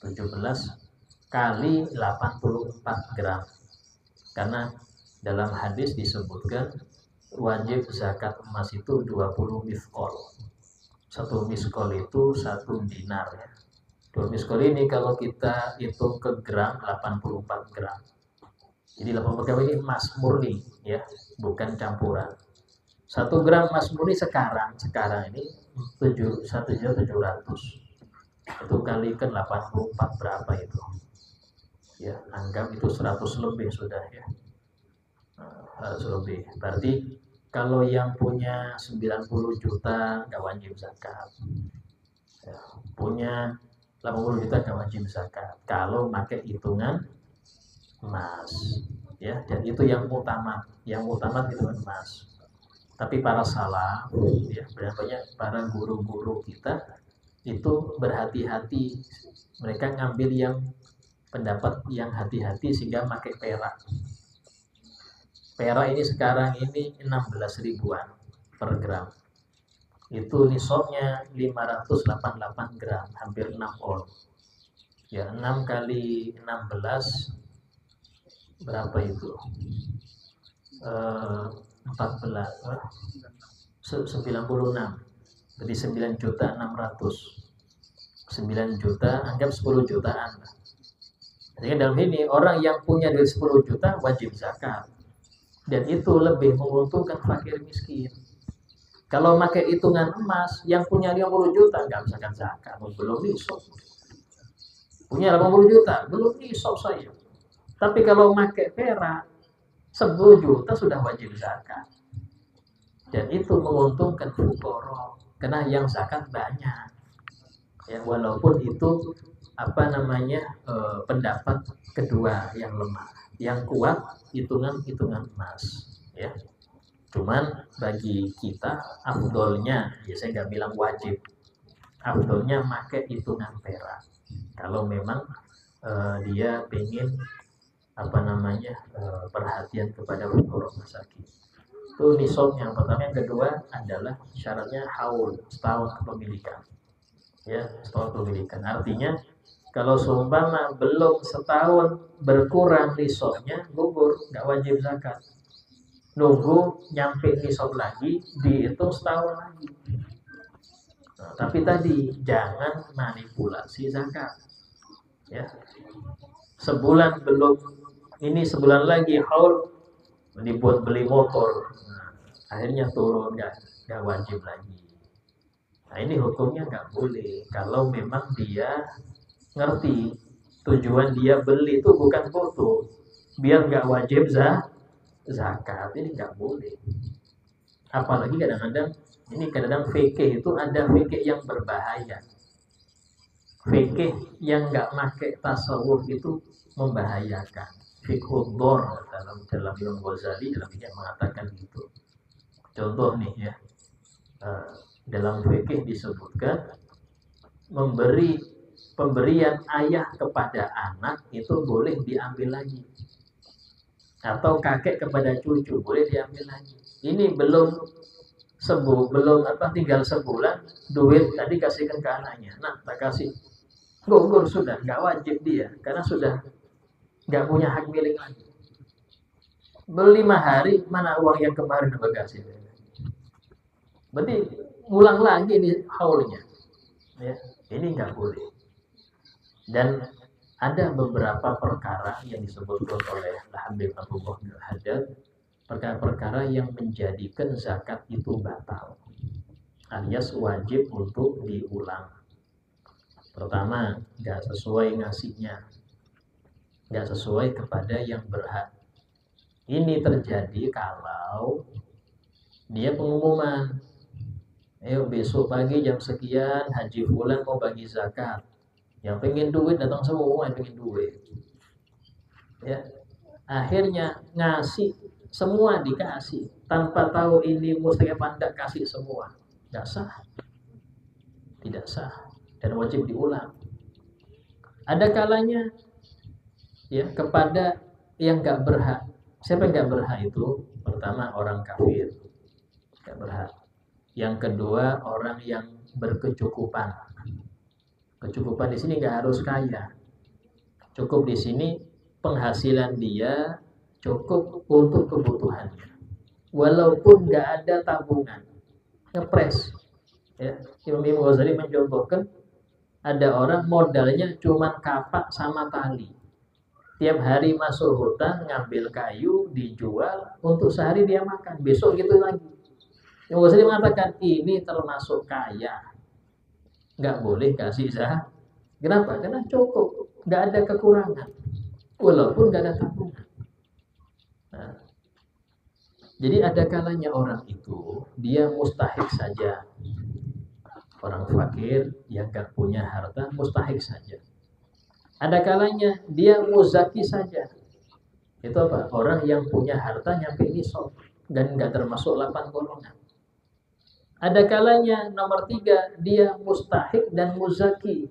17 kali 84 gram, karena dalam hadis disebutkan wajib zakat emas itu 20 miskol. Satu miskol itu 1 dinar ya. 2 miskol ini kalau kita hitung ke gram 84 gram. Jadi 84 gram ini emas murni ya, bukan campuran. 1 gram emas murni sekarang ini 1.700.000. Itu kalikan 84 berapa itu? Ya, anggap itu 100 lebih sudah ya. 100 lebih. Berarti kalau yang punya 90 juta nggak wajib zakat. Ya, punya 80 juta nggak wajib zakat kalau pakai hitungan emas ya. Dan itu yang utama itu emas. Tapi para salaf ya, banyak para guru-guru kita itu berhati-hati, mereka ngambil yang pendapat yang hati-hati sehingga pakai perak. Perak ini sekarang ini 16 ribuan per gram. Itu nisabnya 588 gram, hampir 6 on. Ya, 6 kali 16 berapa itu? 14 96. Jadi 9 juta, anggap 10 jutaan. Jadi dalam ini orang yang punya dari 10 juta wajib zakat. Dan itu lebih menguntungkan fakir miskin. Kalau pakai hitungan emas, yang punya 50 juta nggak misalkan zakat, belum nisab. Punya 80 juta, belum nisab saya. Tapi kalau pakai perak, 10 juta sudah wajib zakat. Dan itu menguntungkan fuqara, karena yang zakat banyak. Ya, walaupun itu pendapat kedua yang lemah. yang kuat hitungan emas, ya. Cuman bagi kita afdolnya, ya saya nggak bilang wajib, afdolnya pakai hitungan perak. Kalau memang dia pengen perhatian kepada orang masakin. Itu nisab yang pertama. Yang kedua adalah syaratnya haul, setahun kepemilikan. Ya, setahun kepemilikan. Artinya kalau seumpama belum setahun berkurang nisabnya, gugur, nggak wajib zakat. Nunggu nyampe nisab lagi, dihitung setahun lagi. Nah, tapi tadi jangan manipulasi zakat. Ya, sebulan belum, ini sebulan lagi haul, dibuat beli motor, nah, akhirnya turun, nggak wajib lagi. Nah ini hukumnya nggak boleh. Kalau memang dia ngerti tujuan dia beli itu bukan foto, biar nggak wajib zakat, ini nggak boleh. Apalagi kadang-kadang fikih itu ada fikih yang berbahaya. Fikih yang nggak pakai tasawuf itu membahayakan. Fiqhul dhor dalam Imam Ghazali dalam yang mengatakan gitu. Contoh nih ya, dalam fikih disebutkan pemberian ayah kepada anak itu boleh diambil lagi, atau kakek kepada cucu boleh diambil lagi. Ini belum tinggal sebulan, duit tadi kasihkan ke anaknya, nah tak kasih, gugur sudah, nggak wajib dia karena sudah nggak punya hak milik lagi. Beli 5 hari, mana uang yang kemarin kasih? Berarti ulang lagi di haulnya, ya. Ini nggak boleh. Dan ada beberapa perkara yang disebutkan oleh Habib Abdullah bin Haddad, perkara-perkara yang menjadikan zakat itu batal, alias wajib untuk diulang. Pertama, nggak sesuai ngasihnya, nggak sesuai kepada yang berhak. Ini terjadi kalau dia pengumuman, ayo besok pagi jam sekian Haji Fulan mau bagi zakat, yang pengen duit datang semua, yang pengen duit, ya. Akhirnya ngasih semua, dikasih tanpa tahu ini mustahil pandang, kasih semua, nggak sah, tidak sah, dan wajib diulang. Ada kalanya ya kepada yang nggak berhak. Siapa yang nggak berhak itu? Pertama, orang kafir, nggak berhak. Yang kedua, orang yang berkecukupan. Kecukupan di sini nggak harus kaya. Cukup di sini penghasilan dia cukup untuk kebutuhannya. Walaupun nggak ada tabungan, ngepres. Ya, Imam Ghazali mencontohkan ada orang modalnya cuma kapak sama tali. Tiap hari masuk hutan, ngambil kayu, dijual, untuk sehari dia makan, besok gitu lagi. Yang Ghazali mengatakan ini termasuk kaya, nggak boleh kasih zakat. Kenapa? Karena cukup, nggak ada kekurangan, walaupun nggak ada tabungan. Nah, jadi ada kalanya orang itu dia mustahik saja, orang fakir yang nggak punya harta mustahik saja. Ada kalanya dia muzaki saja. Itu apa? Orang yang punya harta nyampe nisab dan nggak termasuk 8 golongan. Ada kalanya nomor 3 dia mustahik dan muzaki.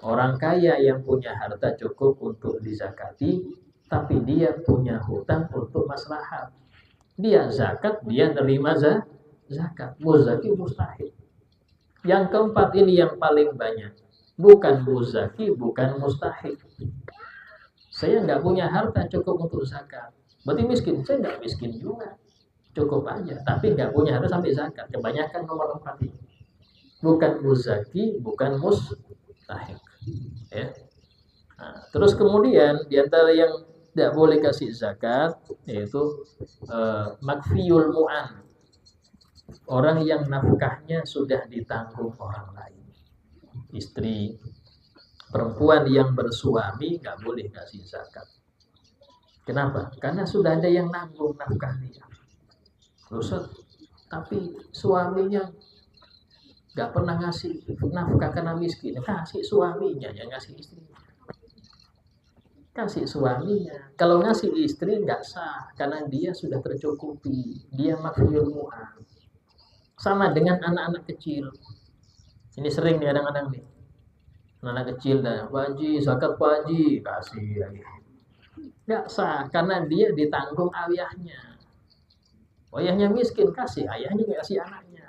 Orang kaya yang punya harta cukup untuk dizakati, tapi dia punya hutang untuk maslahat. Dia zakat, dia nerima zakat. Muzaki, mustahik. Yang keempat ini yang paling banyak. Bukan muzaki, bukan mustahik. Saya nggak punya harta cukup untuk zakat, berarti miskin. Saya nggak miskin juga, cukup aja, tapi nggak punya harta sampai zakat. Kebanyakan nomor 4 ini. Bukan muzaki, bukan mustahik, ya. Nah, terus kemudian diantara yang tidak boleh kasih zakat yaitu makfiyul mu'an, orang yang nafkahnya sudah ditanggung orang lain. Istri, perempuan yang bersuami nggak boleh kasih zakat. Kenapa? Karena sudah ada yang nanggung nafkah dia. Ustaz, tapi suaminya nggak pernah ngasih nafkah karena miskin. Kasih suaminya, yang ngasih istrinya. kasih suaminya. Kalau ngasih istri nggak sah, karena dia sudah tercukupi, dia mafiyul mu'an. Sama dengan anak-anak kecil. Ini sering nih kadang-kadang nih. Anak kecil dah, Pak Haji, zakat Pak Haji, kasih lagi. Nggak sah, karena dia ditanggung ayahnya. Ayahnya miskin, kasih ayahnya, nggak kasih anaknya.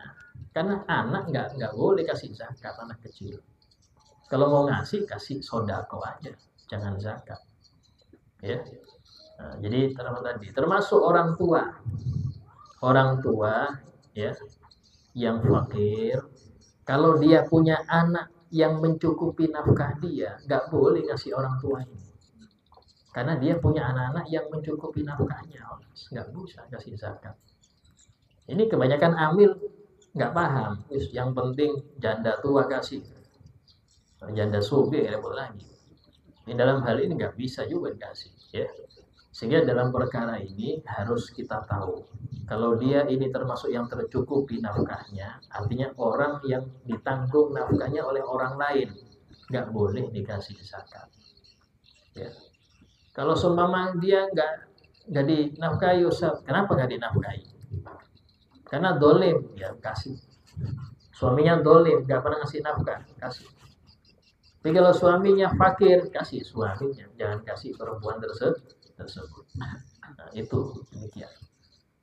Karena anak nggak boleh kasih zakat, anak kecil. Kalau mau ngasih, kasih sodako aja, jangan zakat. Ya. Nah, jadi termasuk orang tua ya yang fakir, kalau dia punya anak yang mencukupi nafkah dia, nggak boleh ngasih orang tua ini, karena dia punya anak-anak yang mencukupi nafkahnya, nggak bisa kasih zakat. Ini kebanyakan amil nggak paham, yang penting janda tua kasih, janda suge repot lagi. Ini dalam hal ini nggak bisa juga dikasih, ya. Sehingga dalam perkara ini harus kita tahu, kalau dia ini termasuk yang tercukupi nafkahnya, artinya orang yang ditanggung nafkahnya oleh orang lain, nggak boleh dikasih zakat. Ya. Kalau seumpama dia nggak dinafkahi, Ustaz, kenapa nggak dinafkahi? Karena dolim, ya kasih. Suaminya dolim, nggak pernah ngasih nafkah, kasih. Tapi kalau suaminya fakir, kasih suaminya, jangan kasih perempuan tersebut. Nah, itu demikian.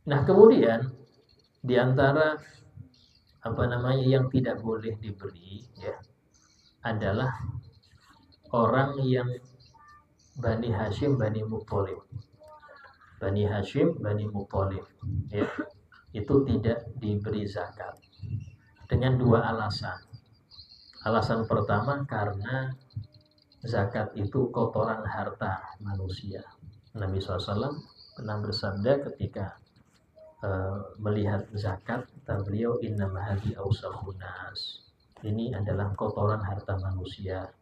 Nah, kemudian di antara yang tidak boleh diberi ya adalah orang yang Bani Hashim, Bani Muthalib. Bani Hashim, Bani Muthalib ya, itu tidak diberi zakat dengan dua alasan. Alasan pertama, karena zakat itu kotoran harta manusia. Nabi SAW pernah bersabda ketika melihat zakat, kata beliau, innama hadi awsakhun nas. Ini adalah kotoran harta manusia.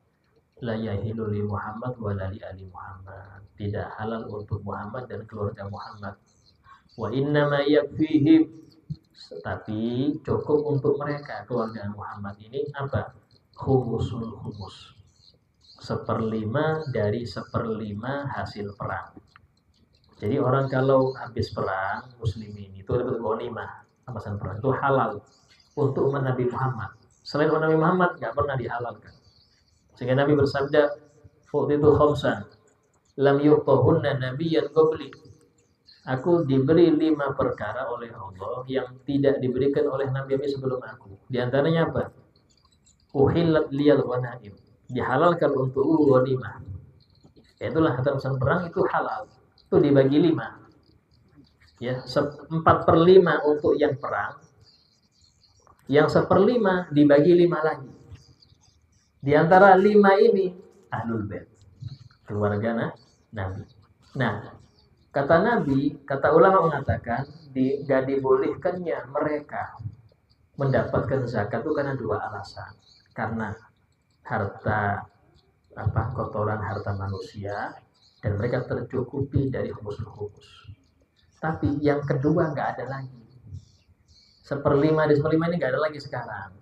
La yahilu li Muhammad wa la li ali Muhammad. Tidak halal untuk Muhammad dan keluarga Muhammad. Wa innama yakfihim. Tapi cukup untuk mereka, keluarga Muhammad ini apa? Khumusul khumus. 1/5 dari 1/5 hasil perang. Jadi orang kalau habis perang muslimin itu dapat ghanimah, rampasan perang, itu halal untuk umat Nabi Muhammad. Selain umat Nabi Muhammad nggak pernah dihalalkan. Sehingga Nabi bersabda, "Fu'titu khamsan lam yu'tahunna nabiyyan qabli." Aku diberi 5 perkara oleh Allah yang tidak diberikan oleh nabi-nabi sebelum aku. Di antaranya apa? Uhillat liyal ghanaim. Dihalalkan untuk ghanimah. Itulah rampasan perang, itu halal. Itu dibagi 5. Ya, 4/5 untuk yang perang. Yang 1/5 dibagi 5 lagi. Di antara 5 ini ahlul bait, keluarga Nabi. Nah, kata Nabi, kata ulama mengatakan gak dibolehkannya mereka mendapatkan zakat itu karena 2 alasan. Karena harta kotoran harta manusia, dan mereka tercukupi dari khumus. Tapi yang kedua nggak ada lagi. 1/5 dari 1/5 ini nggak ada lagi sekarang.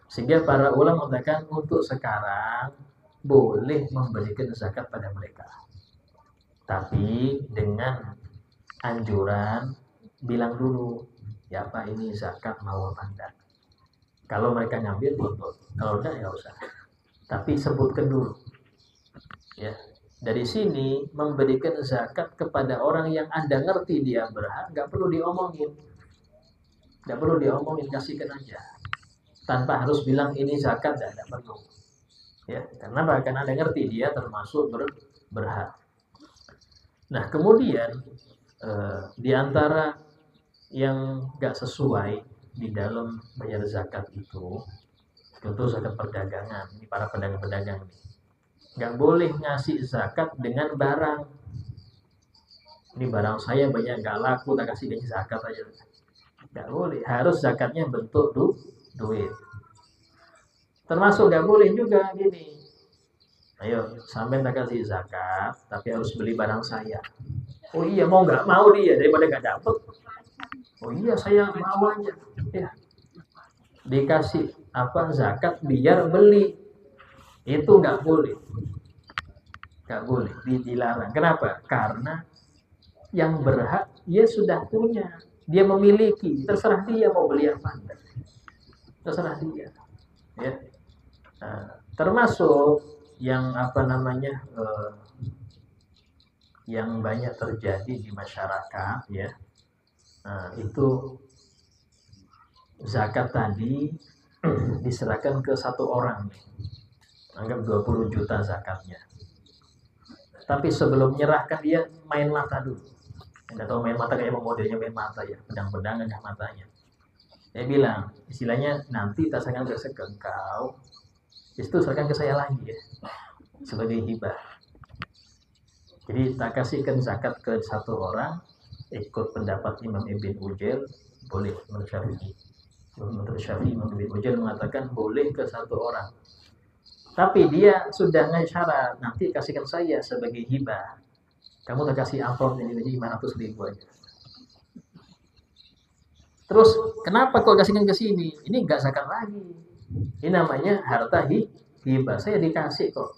Sehingga para ulama mengatakan untuk sekarang boleh memberikan zakat pada mereka. Tapi dengan anjuran bilang dulu, ya Pak, ini zakat mau apa enggak. Kalau mereka ngambil boleh, kalau enggak ya usah. Tapi sebutkan dulu. Ya. Dari sini memberikan zakat kepada orang yang Anda ngerti dia berhak, nggak perlu diomongin. Nggak perlu diomongin, kasihkan aja. Tanpa harus bilang ini zakat, nggak perlu. Ya, karena bahkan Anda ngerti dia termasuk berhak. Nah, kemudian di antara yang nggak sesuai di dalam bayar zakat itu, tentu zakat perdagangan. Ini para pedagang-pedagang nih. Nggak boleh ngasih zakat dengan barang. Ini barang saya banyak nggak laku, tak kasih zakat aja. Nggak boleh. Harus zakatnya bentuk duit. Termasuk nggak boleh juga gini. Ayo, sampai tak kasih zakat, tapi harus beli barang saya. Oh iya, mau nggak mau dia daripada nggak dapet. Oh iya, saya mau aja. Ya. Dikasih zakat biar beli. Itu nggak boleh. nggak boleh, dilarang. Kenapa? Karena yang berhak dia sudah punya, dia memiliki, terserah dia mau beli apa enggak, terserah dia. Ya. Nah, termasuk yang apa namanya yang banyak terjadi di masyarakat ya. Nah, itu zakat tadi diserahkan ke satu orang nih. Anggap 20 juta zakatnya. Tapi sebelum menyerahkan dia main mata dulu. Enggak tahu main mata kayak modelnya main mata ya, pedang-pedang enggak matanya. Dia bilang, istilahnya nanti tak serahkan ke engkau, itu serahkan ke saya lagi ya, sebagai hibah. Jadi tak kasihkan zakat ke satu orang, ikut pendapat Imam Ibn Ujail, boleh menurut Syafi'i. Menurut Syafi'i, Imam Ibn Ujail mengatakan boleh ke satu orang. Tapi dia sudah ngasyarat, nanti kasihkan saya sebagai hibah. Kamu tak kasih amplop ini 500.000 aja. Terus kenapa kau kasihkan ke sini? Ini enggak zakat lagi. Ini namanya harta hibah. Saya dikasih kok.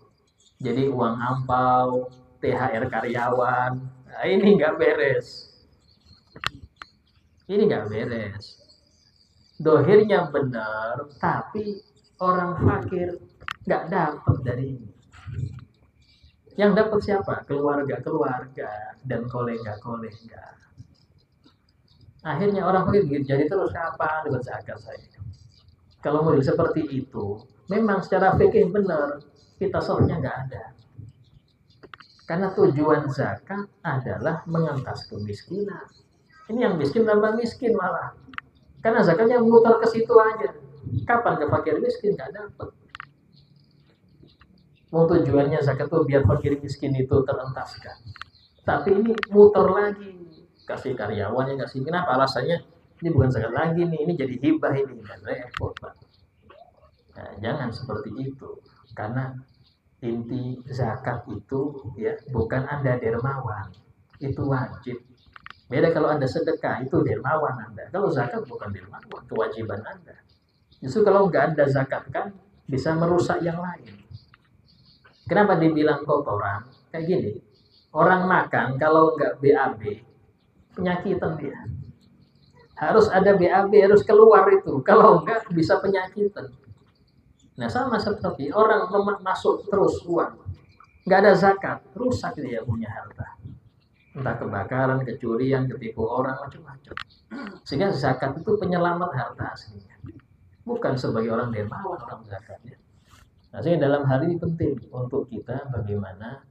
Jadi uang ampau, THR karyawan. Nah, ini enggak beres. Ini enggak beres. Dohirnya benar, tapi orang fakir nggak dapat dari ini. Yang dapat siapa? Keluarga dan kolega. Akhirnya orang fakir jadi terus kapan dapat zakat saya? Kalau model seperti itu, memang secara fikih benar, kita soalnya nggak ada. Karena tujuan zakat adalah mengentas kemiskinan. Ini yang miskin tambah miskin malah. Karena zakatnya muter ke situ aja. Kapan ke fakir miskin nggak dapat. Mau tujuannya zakat tuh biar fakir miskin itu terentaskan. Tapi ini muter lagi, kasih karyawan yang kasih. Kenapa? Alasannya ini bukan zakat lagi nih, ini jadi hibah ini, kan repot Pak. Nah, jangan seperti itu, karena inti zakat itu ya bukan Anda dermawan, itu wajib. Beda kalau Anda sedekah, itu dermawan Anda. Kalau zakat bukan dermawan, kewajiban Anda. Justru kalau nggak Anda zakatkan, bisa merusak yang lain. Kenapa dibilang kotoran? Kayak gini, orang makan kalau nggak BAB, penyakitan dia. Harus ada BAB, harus keluar itu. Kalau nggak, bisa penyakitan. Nah, sama seperti orang masuk terus uang, nggak ada zakat, rusak dia punya harta. Entah kebakaran, kecurian, ketipu orang, macam-macam. Sehingga zakat itu penyelamat harta aslinya. Bukan sebagai orang dermawan orang zakatnya. Nah, sehingga dalam hal ini penting untuk kita bagaimana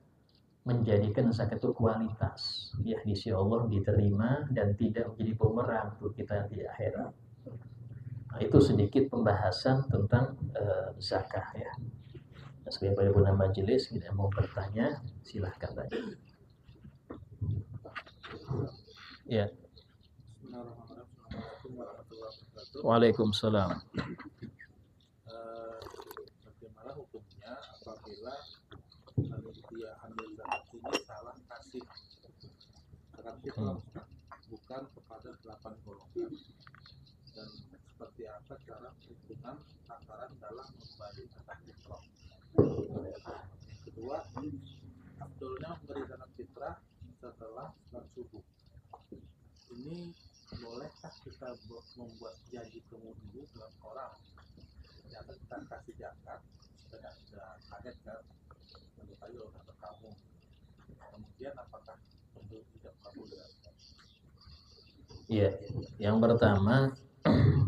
menjadikan zakat itu kualitas. Ya, di sisi Allah diterima dan tidak menjadi bumerang untuk kita di akhirat. Nah, itu sedikit pembahasan tentang zakah ya. Nah, sebagai pengguna majelis, kita mau bertanya, silahkan tanya. Ya. Waalaikumsalam. Bagaimana hukumnya apabila dia ambil zakat ini salah kasih zakat fitrah bukan kepada 8 golongan, dan seperti apa cara perhitungan takaran dalam membagi zakat fitrah? Yang kedua, afdolnya memberi zakat fitrah setelah sholat subuh. Ini bolehkah kita membuat janji kemudian dengan orang? Ternyata kita kasih zakat, kita sudah kaget kan, tentu saja udah berkamu. Kemudian apakah perlu tidak kabul dengan? Iya, yang pertama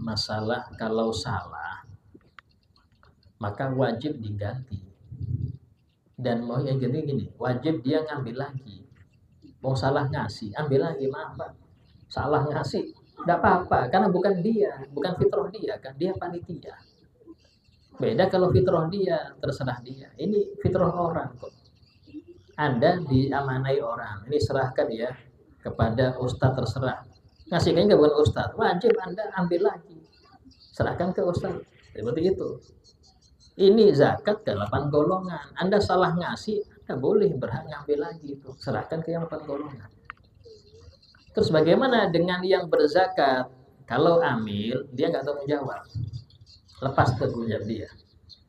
masalah kalau salah maka wajib diganti. Dan mau yang gini, wajib dia ngambil lagi. Mau salah ngasih, ambil lagi, maaf Pak. Salah ngasih, enggak apa-apa karena bukan dia, bukan fitrah dia kan, dia panitia. Beda kalau fitrah dia, terserah dia. Ini fitrah orang kok. Anda diamanai orang, ini serahkan ya kepada ustadz, terserah. Ngasihkan ke bukan ustadz, wajib Anda ambil lagi. Serahkan ke ustadz, seperti itu. Ini zakat ke 8 golongan. Anda salah ngasih, Anda boleh berhak ngambil lagi itu. Serahkan ke yang 8 golongan. Terus bagaimana dengan yang berzakat? Kalau ambil, dia nggak tanggung jawab. Lepas tanggung jawab dia.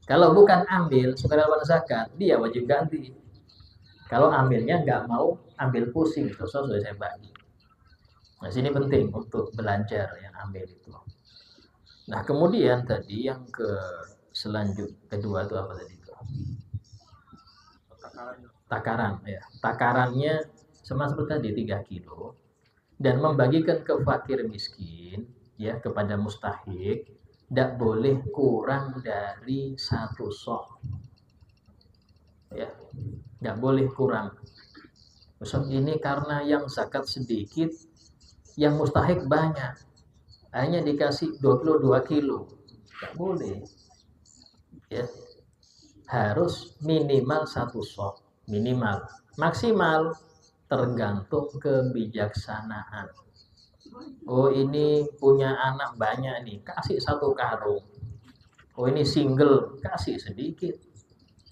Kalau bukan ambil, sukarelawan zakat, dia wajib ganti. Kalau ambilnya nggak mau ambil pusing, itu sudah saya bagi. Nah, sini penting untuk belajar yang ambil itu. Nah, kemudian tadi yang kedua itu apa tadi itu? Takaran ya. Takarannya sama seperti tadi 3 kilo dan membagikan ke fakir miskin ya kepada mustahik tidak boleh kurang dari 1 sok. Ya, tidak boleh kurang. Misal ini karena yang zakat sedikit, yang mustahik banyak, hanya dikasih 22 kilo, tidak boleh. Ya, harus minimal 1 sok, minimal. Maksimal tergantung kebijaksanaan. Oh ini punya anak banyak nih, kasih 1 karung. Oh ini single, kasih sedikit.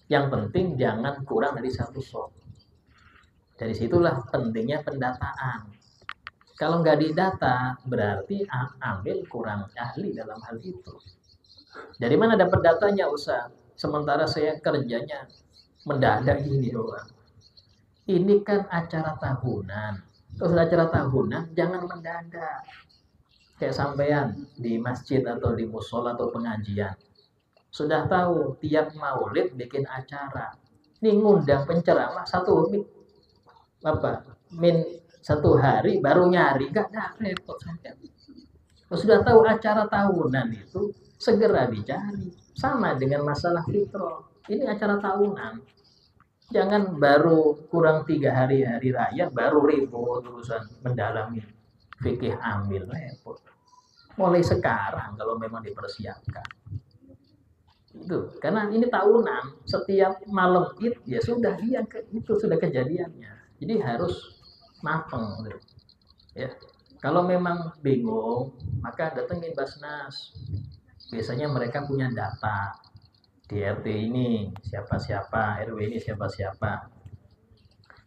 Yang penting jangan kurang dari 1 sok. Dari situlah pentingnya pendataan. Kalau nggak didata, berarti ambil kurang ahli dalam hal itu. Dari mana dapat datanya, Ustaz? Sementara saya kerjanya mendadak gini doang. Ini kan acara tahunan. Terus acara tahunan jangan mendadak. Kayak sampean di masjid atau di musola atau pengajian. Sudah tahu tiap maulid bikin acara. Ini ngundang penceramah 1 hari baru nyari, gak ada repot saja. Sudah tahu acara tahunan itu segera dicari. Sama dengan masalah fitrah. Ini acara tahunan. Jangan baru kurang 3 hari raya baru ribut urusan mendalami fikih ambil, repot. Mulai sekarang kalau memang dipersiapkan. Itu karena ini tahunan, setiap malam Id ya sudah itu sudah kejadiannya. Jadi harus mateng ya. Kalau memang bingung maka datengin Basnas, biasanya mereka punya data di RT ini siapa-siapa, RW ini siapa-siapa.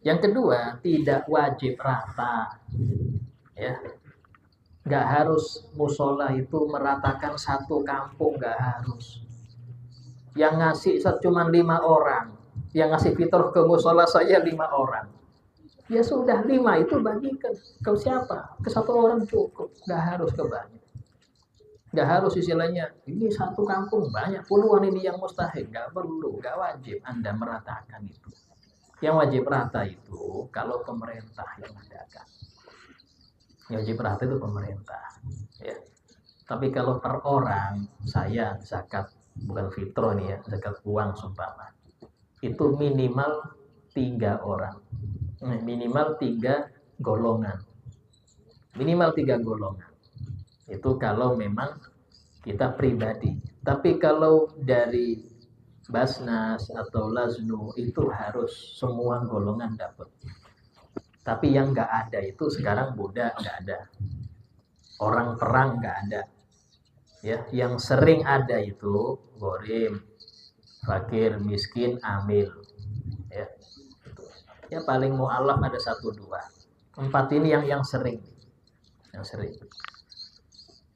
Yang kedua, tidak wajib rata ya, nggak harus musola itu meratakan 1 kampung, nggak harus. Yang ngasih cuma 5 orang, yang ngasih fitrah ke musola saya 5 orang. Ya sudah 5 itu bagikan ke siapa? Ke 1 orang cukup, nggak harus ke banyak. Nggak harus istilahnya ini 1 kampung banyak puluhan ini yang mustahil, nggak perlu, nggak wajib Anda meratakan itu. Yang wajib rata itu kalau pemerintah yang mengadakan. Yang wajib rata itu pemerintah. Ya. Tapi kalau per orang saya zakat bukan fitrah nih ya, zakat uang seumpama itu minimal 3 orang. Minimal 3 golongan. Minimal 3 golongan. Itu kalau memang kita pribadi. Tapi kalau dari Basnas atau Laznu itu harus semua golongan dapat. Tapi yang nggak ada itu sekarang budak nggak ada. Orang perang nggak ada. Ya, yang sering ada itu ghorim, fakir, miskin, amil. Ya. Ya paling mu'alaf ada 1-2. 4 ini yang sering. Yang sering.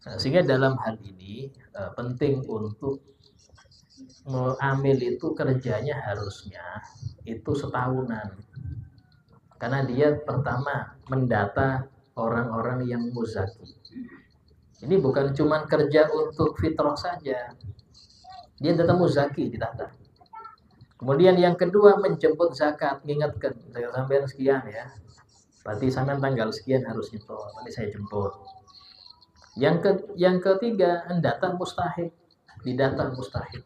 Nah, sehingga dalam hal ini penting untuk amil itu kerjanya harusnya itu setahunan. Karena dia pertama mendata orang-orang yang muzaki. Ini bukan cuma kerja untuk fitrah saja. Dia data muzaki didata. Kemudian yang kedua menjemput zakat, mengingatkan saya sampai sekian ya. Berarti sampai tanggal sekian harus nyetor, nanti saya jemput. Yang ketiga mendata mustahik, didata mustahik.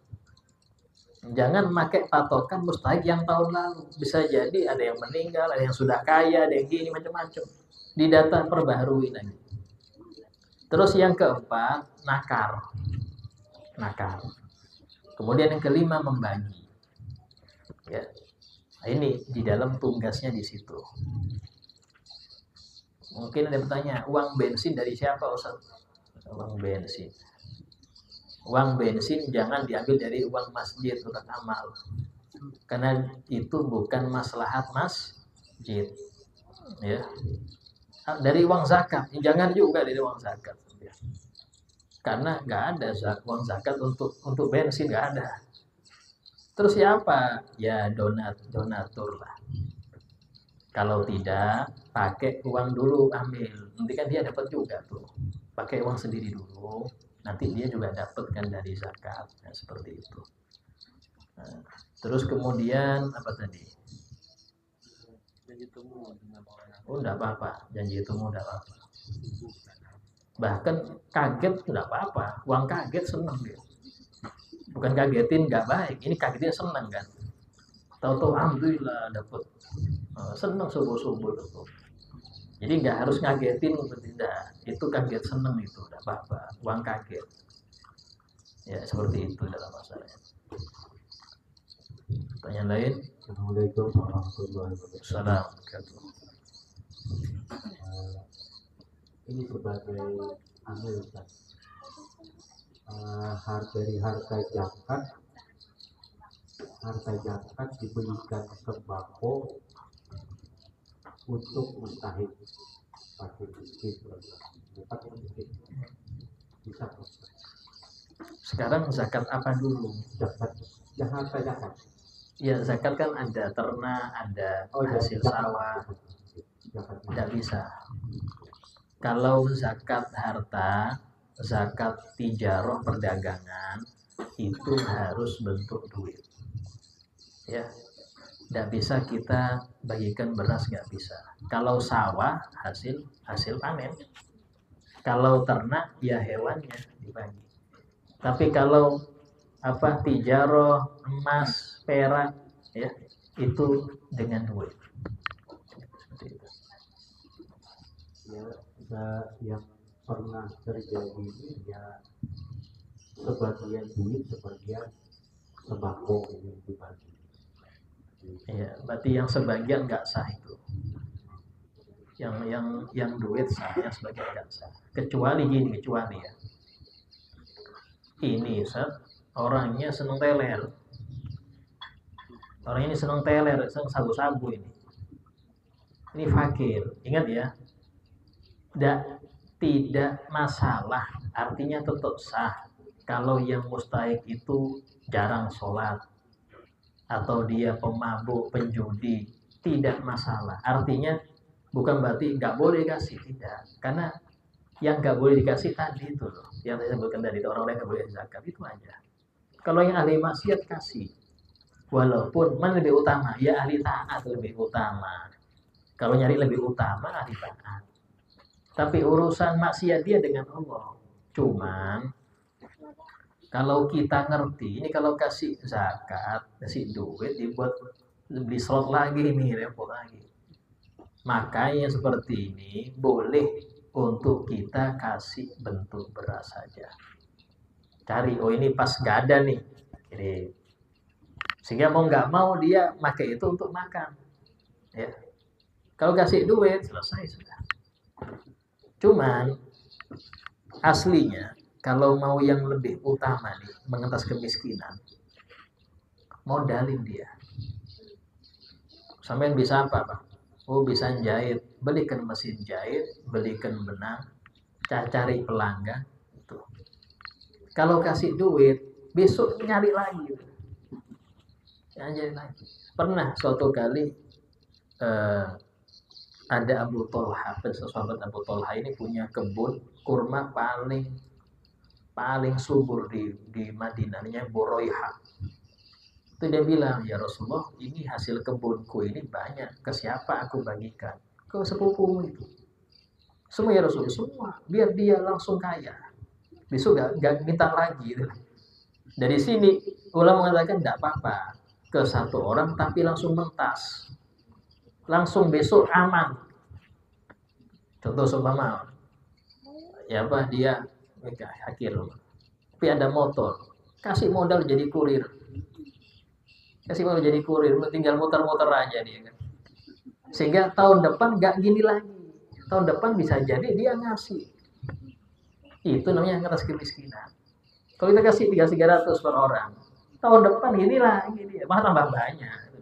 Jangan pakai patokan mustahik yang tahun lalu. Bisa jadi ada yang meninggal, ada yang sudah kaya, ada yang gini macam-macam. Didata perbaharui lagi. Terus yang keempat nakar. Kemudian yang kelima membagi. Ya, nah, ini di dalam tugasnya di situ. Mungkin ada bertanya, uang bensin dari siapa Ustaz? Uang bensin. Uang bensin jangan diambil dari uang masjid untuk amal. Karena itu bukan maslahat masjid. Ya. Dari uang zakat, jangan juga dari uang zakat. Karena nggak ada uang zakat untuk bensin, nggak ada. Terus siapa? Ya donatur lah. Kalau tidak, pakai uang dulu ambil. Nanti kan dia dapat juga tuh. Pakai uang sendiri dulu, nanti dia juga dapat kan dari zakat. Nah, seperti itu. Nah, terus kemudian apa tadi? Jadi temu dengan orang yang Oh, enggak apa-apa. Janji temu enggak apa-apa. Bahkan kaget enggak apa-apa. Uang kaget senang dia. Bukan kagetin enggak baik. Ini kagetin senang kan. Tahu-tahu alhamdulillah dapat. Senang subuh-subuh itu. Jadi nggak harus ngagetin, tidak. Itu kaget seneng itu, tidak apa-apa. Uang kaget. Ya seperti itu dalam masalahnya. Pertanyaan lain? Assalamualaikum warahmatullahi wabarakatuh. Assalamualaikum. Ini sebagai Ustaz. Dari harta zakat diberikan sembako untuk mustahik fakir miskin, bisa. Sekarang zakat apa dulu? Zakat. Ya zakat kan ada ternak, ada hasil sawah. Tidak bisa. Kalau zakat harta, zakat tijarah perdagangan itu harus bentuk duit. Ya, tidak bisa kita bagikan beras, nggak bisa. Kalau sawah hasil panen. Kalau ternak ya hewannya dibagi. Tapi kalau tijarah, emas, perak, ya itu dengan duit. Ya, yang pernah terjadi ini ya sebagian duit, sebagian sembako ini dibagi. Ya, berarti yang sebagian nggak sah itu. Yang duit sah, yang sebagian nggak sah. Kecuali ya. Ini orangnya seneng teler. Orang ini seneng teler, seneng sabu-sabu ini. Ini fakir. Ingat ya. Tidak masalah, artinya tetap sah. Kalau yang mustahik itu jarang sholat atau dia pemabuk, penjudi, tidak masalah. Artinya bukan berarti nggak boleh kasih, tidak. Karena yang nggak boleh dikasih tadi itu loh, yang saya sebutkan tadi itu orang-orang yang nggak boleh zakat itu aja. Kalau yang ahli maksiat kasih, walaupun mana lebih utama, ya ahli taat lebih utama. Kalau nyari lebih utama ahli taat. Tapi urusan maksiat dia dengan Allah. Cuman kalau kita ngerti, ini kalau kasih zakat, kasih duit dibuat beli slot lagi nih, repot lagi. Makanya seperti ini boleh untuk kita kasih bentuk beras saja. Cari, oh ini pas gak ada nih. Jadi, sehingga mau nggak mau dia pakai itu untuk makan. Ya. Kalau kasih duit selesai sudah. Cuman aslinya kalau mau yang lebih utama nih mengentas kemiskinan, modalin dia. Sampai bisa apa, Pak? Oh bisa jahit, belikan mesin jahit, belikan benang, cari pelanggan. Itu. Kalau kasih duit, besok nyari lagi. Nyari lagi. Pernah suatu kali ada Abu Tolha, sahabat Abu Tolha ini punya kebun kurma paling subur di Madinah, namanya Buroiha. Itu dia bilang, ya Rasulullah, ini hasil kebunku ini banyak, ke siapa aku bagikan? Ke sepupumu itu. Semua ya Rasulullah, semua, biar dia langsung kaya. Besok gak minta lagi. Dari sini ulama mengatakan tidak apa-apa ke satu orang, tapi langsung mentas. Langsung besok aman. Contoh seumpama ya apa dia hakir, tapi ada motor, kasih modal jadi kurir, tinggal muter-muter aja dia kan. Sehingga tahun depan nggak gini lagi, tahun depan bisa jadi dia ngasih. Itu namanya ngeras kemiskinan. Kalau kita kasih 300 per orang, tahun depan gini lagi dia, malah tambah banyak.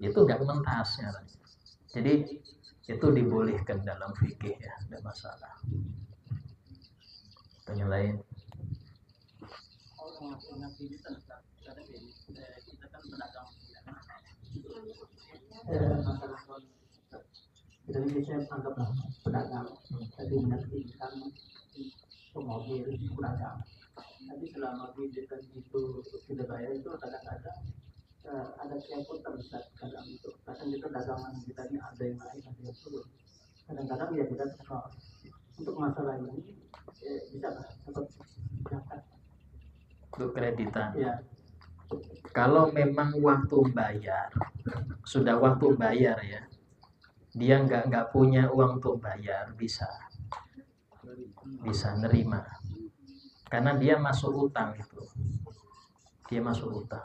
Itu nggak mentasnya. Jadi itu dibolehkan dalam fikih ya, tidak masalah. Tanya lain. masalah kontrak. Jadi saya anggaplah pedagang, tapi menerbitkan mobil pedagang. Tapi selama bidikan itu tidak bayar itu kadang-kadang ada siapun terbesar kadang itu. Kadang itu dagangan kita ini ada yang naik, ada yang turun. Kadang-kadang ya kita untuk masalah ini bisa dapat zakat. Untuk kreditan. Ya. Kalau memang waktu bayar, sudah waktu bayar ya, dia nggak punya uang untuk bayar, bisa nerima, karena dia masuk utang itu, dia masuk utang.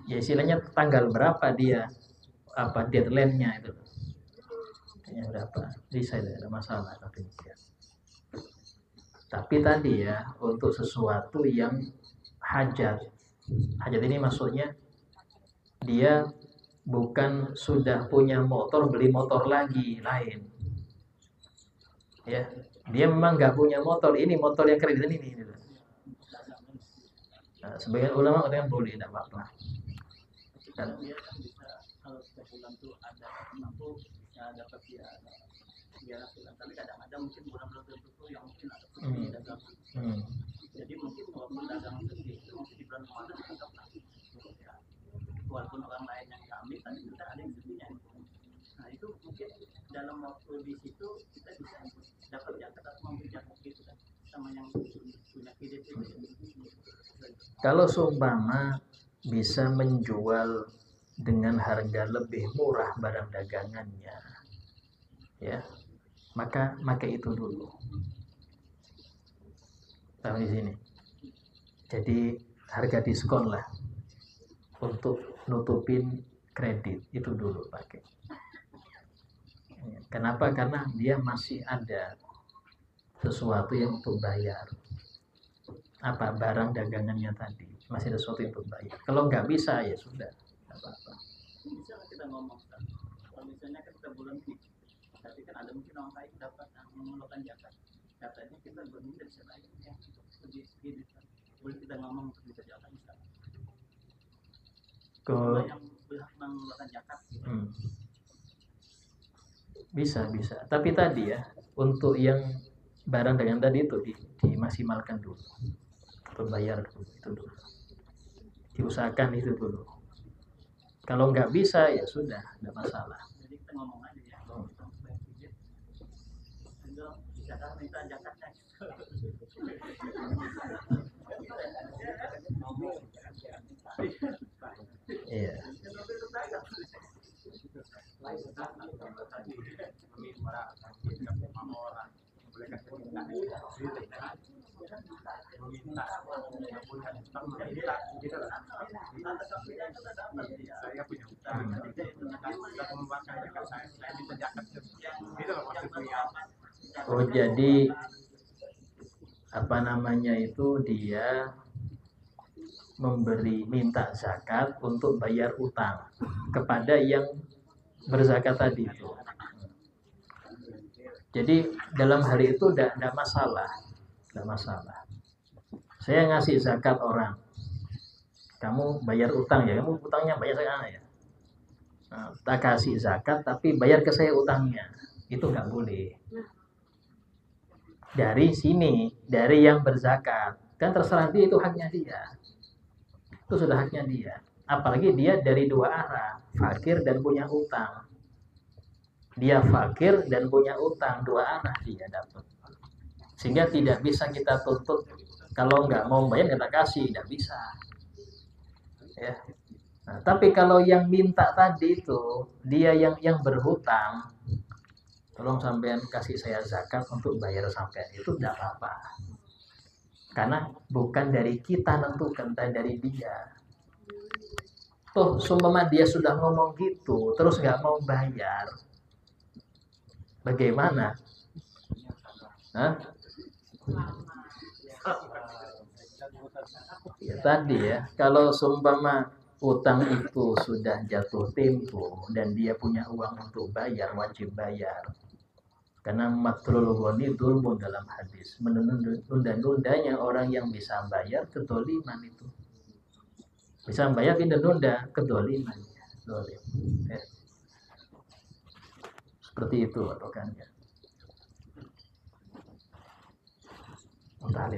Ya istilahnya tanggal berapa dia, apa deadline-nya itu, berapa, bisa ada masalah tapi ya. Tapi tadi ya untuk sesuatu yang hajat ini maksudnya dia bukan sudah punya motor beli motor lagi lain ya, dia memang nggak punya motor, ini motor yang kreditan ini gitu. Nah, sebagian ulama mengatakan boleh, tidak apa-apa kan. Dia kan bisa kalau setiap bulan tuh ada mampu bisa dapat dia bulan, tapi kadang-kadang mungkin bulan-bulan tertentu yang mungkin ada seperti dagangan. Jadi mungkin walaupun dagangan seperti itu mungkin di bulan Ramadan dianggap ya, walaupun orang lain yang diambil tapi kita ada yang sepinya. Nah itu mungkin dalam waktu di situ kita bisa dapat zakat atau memberi zakat gitu kan sama yang punya kredit itu. Kalau seumpama bisa menjual dengan harga lebih murah barang dagangannya ya, maka itu dulu. Tahu di sini. Jadi harga diskon lah untuk nutupin kredit itu dulu pakai. Kenapa? Karena dia masih ada sesuatu yang untuk bayar. Apa barang dagangannya tadi masih ada sesuatu yang untuk bayar. Kalau nggak bisa ya sudah, nggak apa-apa. Misalnya kita ngomong kan, kalau misalnya kan kita bulan ini, tapi kan ada mungkin orang lain dapat mengeluarkan zakat. Katanya kita bulan ini bisa bayar ya, lebih sedikit. Boleh kita ngomong untuk bisa zakat misalnya. Kalau yang berhak mengeluarkan zakat. Gitu. Bisa. Tapi tadi ya, untuk yang barang dagangan tadi itu dimaksimalkan dulu, untuk bayar dulu, itu dulu. Diusahakan itu dulu. Kalau nggak bisa ya sudah, nggak masalah. Jadi kita ngomong aja ya, kalau kita bayar sedikit, itu bisa kan minta zakatnya. Iya. Oh jadi apa namanya itu dia minta zakat untuk bayar utang kepada yang berzakat tadi itu. Jadi dalam hal itu tidak masalah. Saya ngasih zakat orang, kamu bayar utang ya, kamu utangnya bayar saya ya. Nah, tak kasih zakat tapi bayar ke saya utangnya, itu nggak boleh. Dari sini, dari yang berzakat, kan terserah dia, itu haknya dia. Itu sudah haknya dia. Apalagi dia dari dua arah, fakir dan punya utang. Dia fakir dan punya utang, dua arah dia dapat. Sehingga tidak bisa kita tuntut, kalau nggak mau bayar kita kasih, tidak bisa. Ya. Nah, tapi kalau yang minta tadi itu, dia yang berhutang, tolong sampean kasih saya zakat untuk bayar sampean, itu tidak apa-apa. Karena bukan dari kita nentukan, tapi dari dia. Tuh, seumpama dia sudah ngomong gitu, terus nggak mau bayar, bagaimana? Hah? Ya tadi ya, kalau seumpama utang itu sudah jatuh tempo dan dia punya uang untuk bayar, wajib bayar. Karena matlul ghani dzulmun dalam hadis, menunda-nundanya orang yang bisa bayar kedoliman itu. Bisa membayar tidak nunda kedoliman. Dolim. Ya. Seperti itu patokannya. Entah.